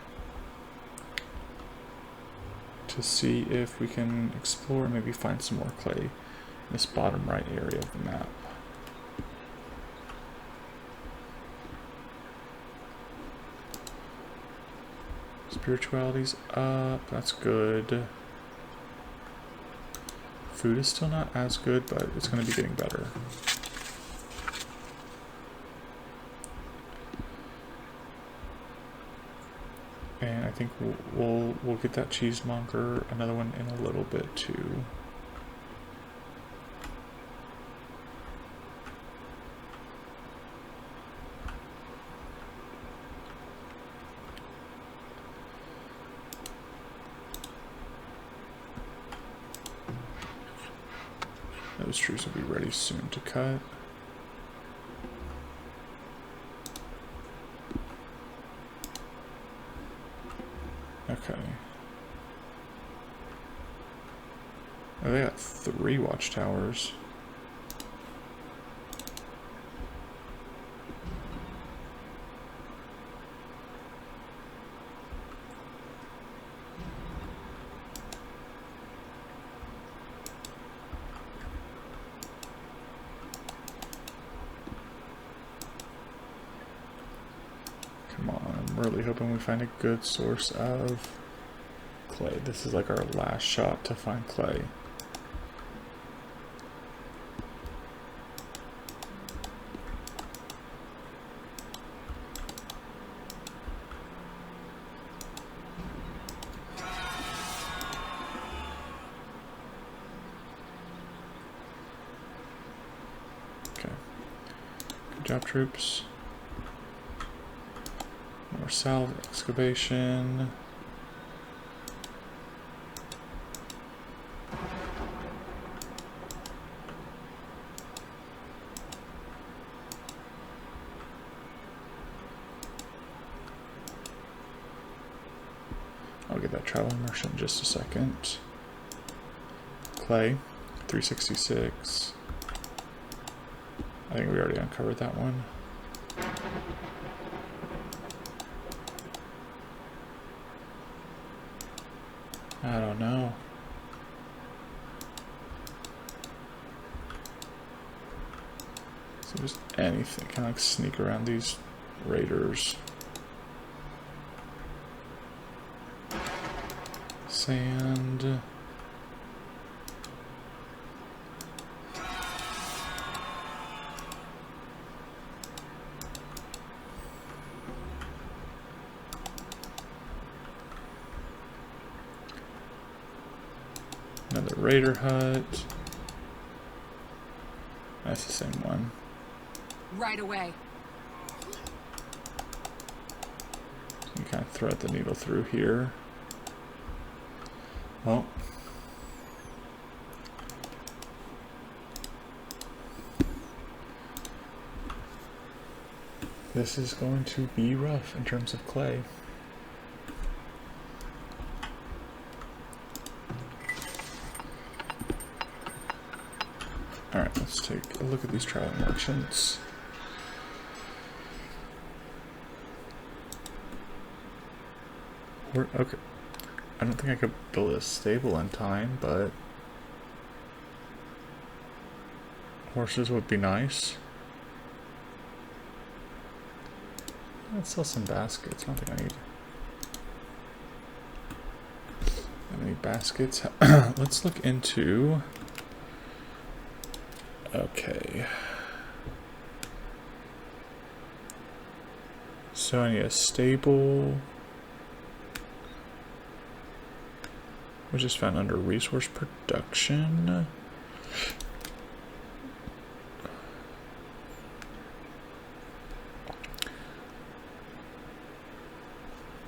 to see if we can explore and maybe find some more clay in this bottom right area of the map. Spirituality's up, that's good. Food is still not as good, but it's going to be getting better. And I think we'll get that cheesemonger, another one in a little bit too. Those trees will be ready soon to cut. Okay. Oh, they got 3 watchtowers. Come on, I'm really hoping we find a good source of clay. This is like our last shot to find clay. Okay. Good job, troops. More salve excavation. get that traveling merchant in just a second. Clay, 366. I think we already uncovered that one. I don't know. So just anything, kind of like sneak around these raiders. Sand. Another raider hut. That's the same one. Right away. You kind of thread the needle through here. Well, this is going to be rough in terms of clay. Alright, let's take a look at these traveling merchants. Okay. I don't think I could build a stable in time, but horses would be nice. Let's sell some baskets. I don't think I need that many baskets. Let's look into... Okay. So I need a stable. We just found under resource production.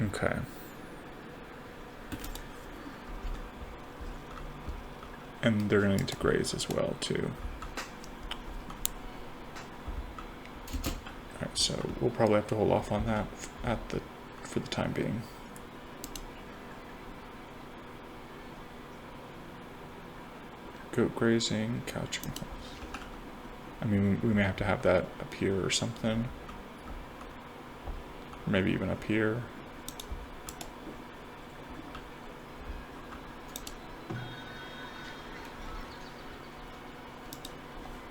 Okay. And they're gonna need to graze as well too. Alright, so we'll probably have to hold off on that for the time being. Goat grazing, cow chicken house. I mean, we may have to have that up here or something. Or maybe even up here.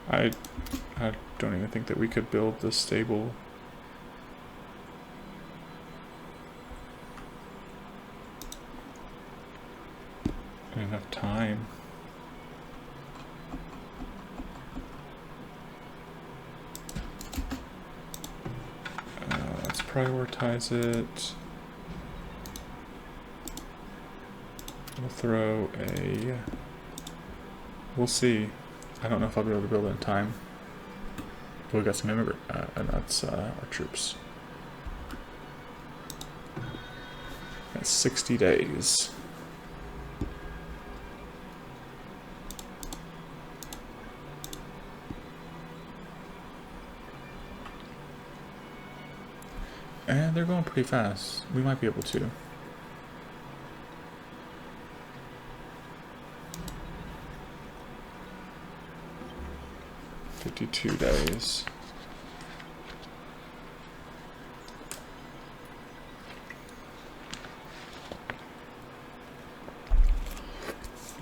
I don't even think that we could build the stable. In enough time. Let's prioritize it. We'll throw a... We'll see. I don't know if I'll be able to build it in time. We got some immigrant, and that's our troops. That's 60 days. And they're going pretty fast. We might be able to. $52 days.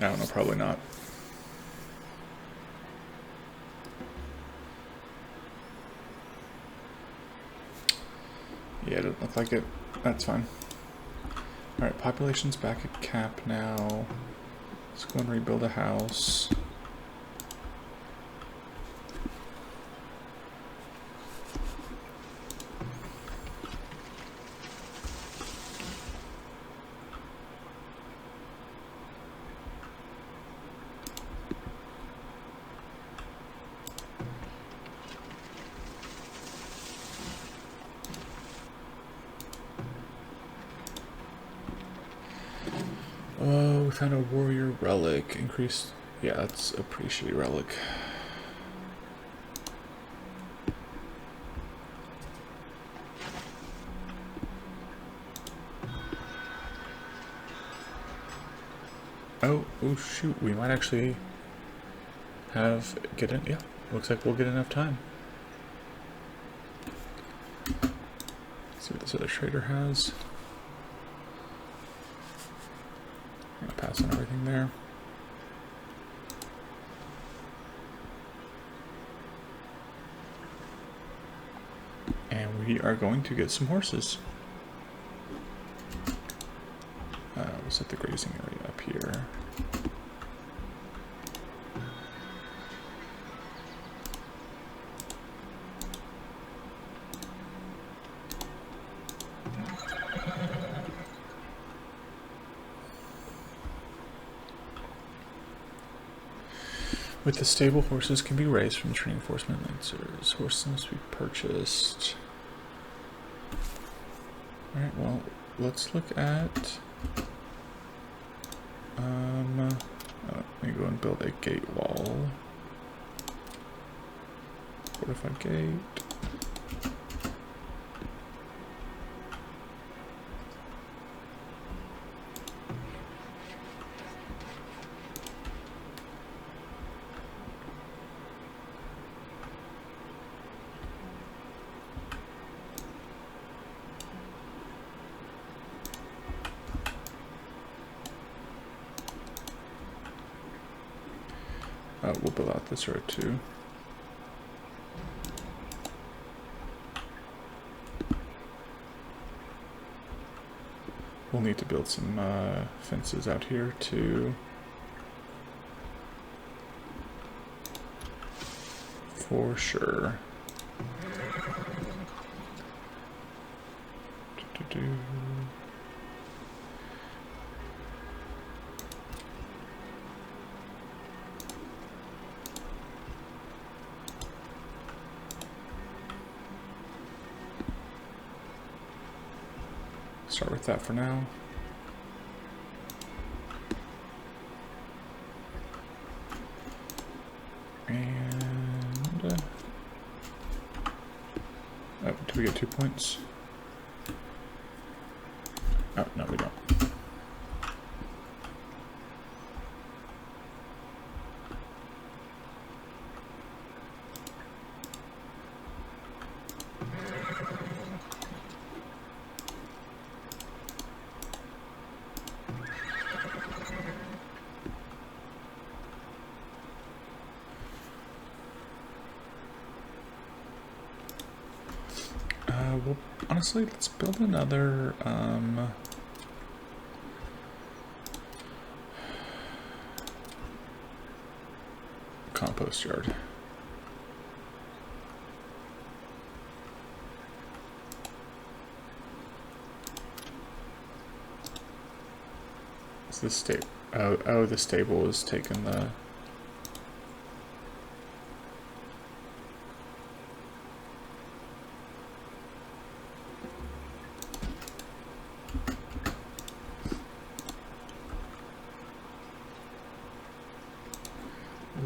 I don't know, probably not. Yeah, it doesn't look like it. That's fine. Alright, population's back at cap now. Let's go and rebuild a house. Oh, we found a warrior relic. Increased. Yeah, that's a pretty shitty relic. Oh shoot, we might actually get in. Yeah, looks like we'll get enough time. Let's see what this other trader has. I'm gonna pass on everything there. And we are going to get some horses. We'll set the grazing area up here. With the stable, horses can be raised from training enforcement lancers. Horses must be purchased. Alright, well, let's look at... let me go and build a gate wall. Fortified gate. We'll build out this road too. We'll need to build some fences out here too. For sure. Start with that for now. And oh, do we get 2 points? Oh, no, we don't. Well, honestly, let's build another, compost yard. Is this stable? Oh, the stable is taking the...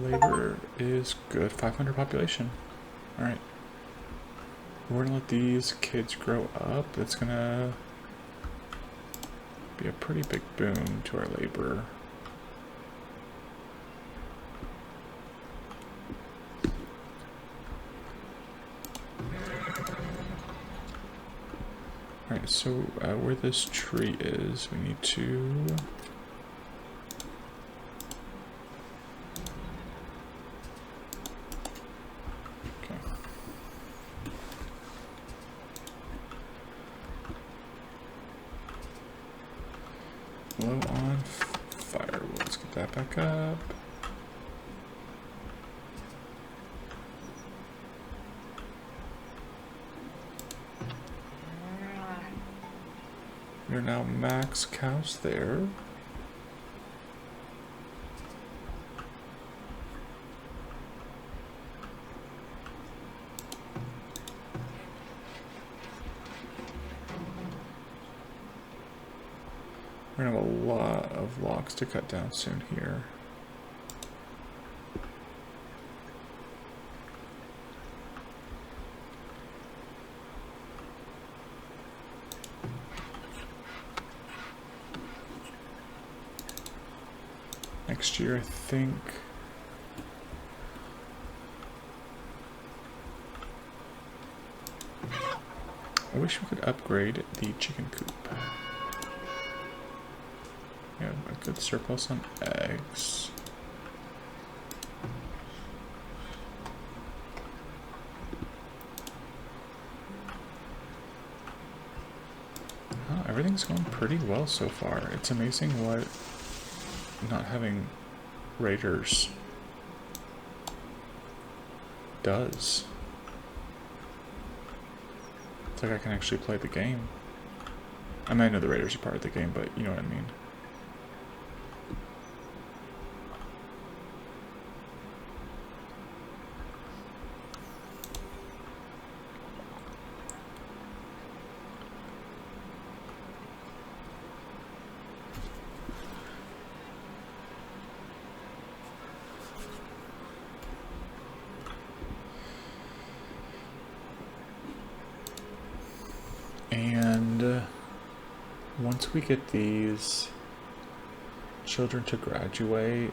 Labor is good. 500 population. Alright. We're gonna let these kids grow up. It's gonna be a pretty big boon to our labor. Alright, so where this tree is, we need to... Low on firewood. Let's get that back up. We're now max cows there. We're gonna have a lot of logs to cut down soon here. next year, I think. I wish we could upgrade the chicken coop. We have a good surplus on eggs. Everything's going pretty well so far. It's amazing what not having raiders does. It's like I can actually play the game. I mean, I know the raiders are part of the game, but you know what I mean. And once we get these children to graduate,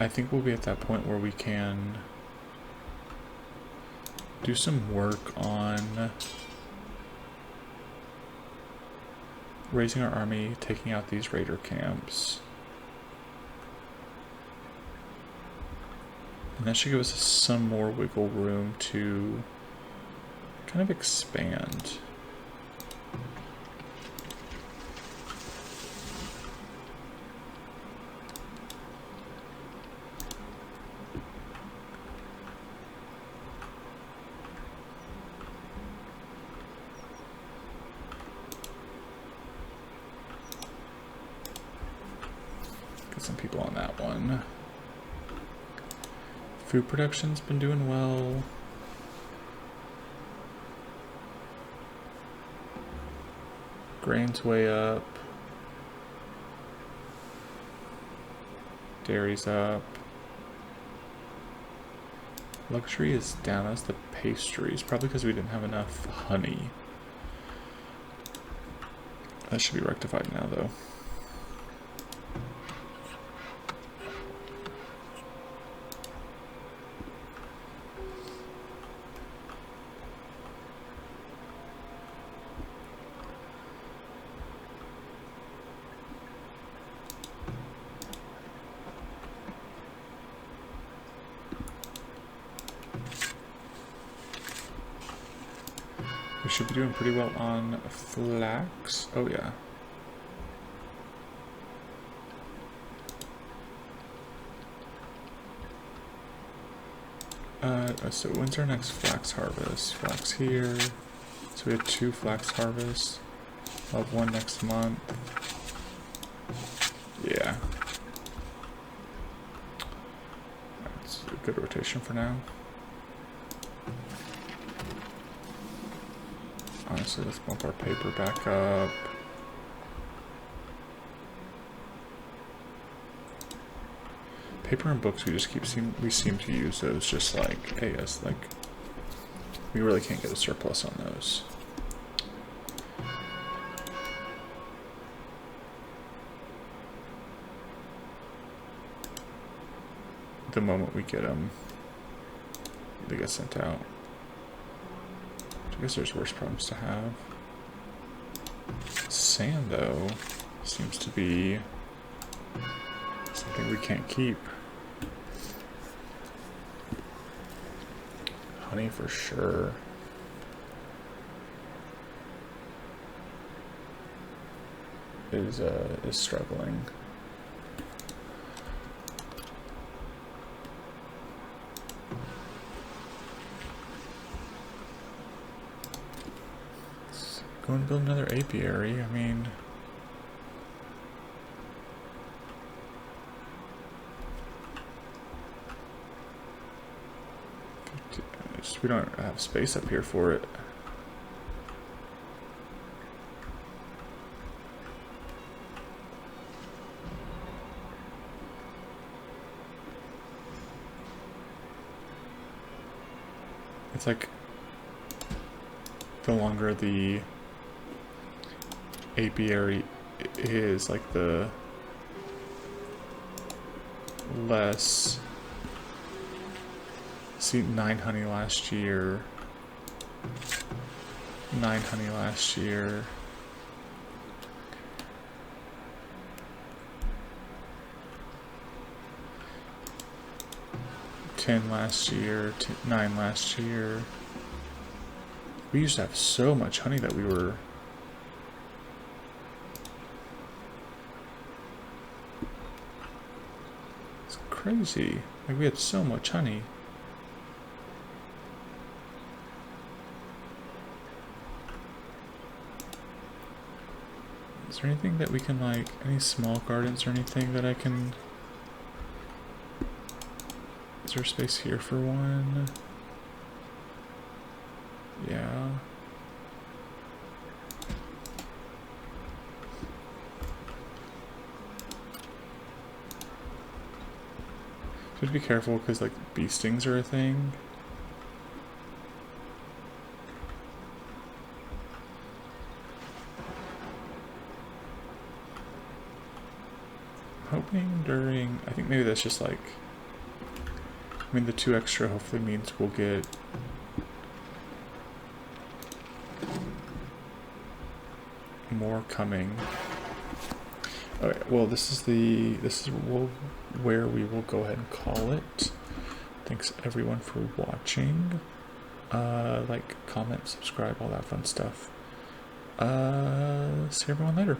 I think we'll be at that point where we can do some work on raising our army, taking out these raider camps. And that should give us some more wiggle room to kind of expand. Get some people on that one. Food production's been doing well. Grain's way up. Dairy's up. Luxury is down as the pastries, probably because we didn't have enough honey. That should be rectified now, though. We should be doing pretty well on flax. Oh yeah. So when's our next flax harvest? Flax here. So we have 2 flax harvests. I'll have 1 next month. Yeah. That's a good rotation for now. Honestly, let's bump our paper back up. Paper and books, we seem to use those just like, hey, yes, like, we really can't get a surplus on those. The moment we get them, they get sent out. I guess there's worse problems to have. Sand, though, seems to be something we can't keep. Honey for sure. Is struggling. Go and build another apiary. I mean, we don't have space up here for it. It's like the longer the apiary is, like the less. See, 9 honey last year. 9 honey last year. $10 last year, 9 last year. We used to have so much honey that we were. It's crazy. Like, we had so much honey. Is there anything that we can, like, any small gardens or anything that I can... Is there space here for one? Yeah. Just be careful because, like, bee stings are a thing. I'm hoping during... I think maybe that's just like... I mean, the 2 extra hopefully means we'll get more coming. Okay, well, this is where we will go ahead and call it. Thanks everyone for watching. Like, comment, subscribe, all that fun stuff. See everyone later.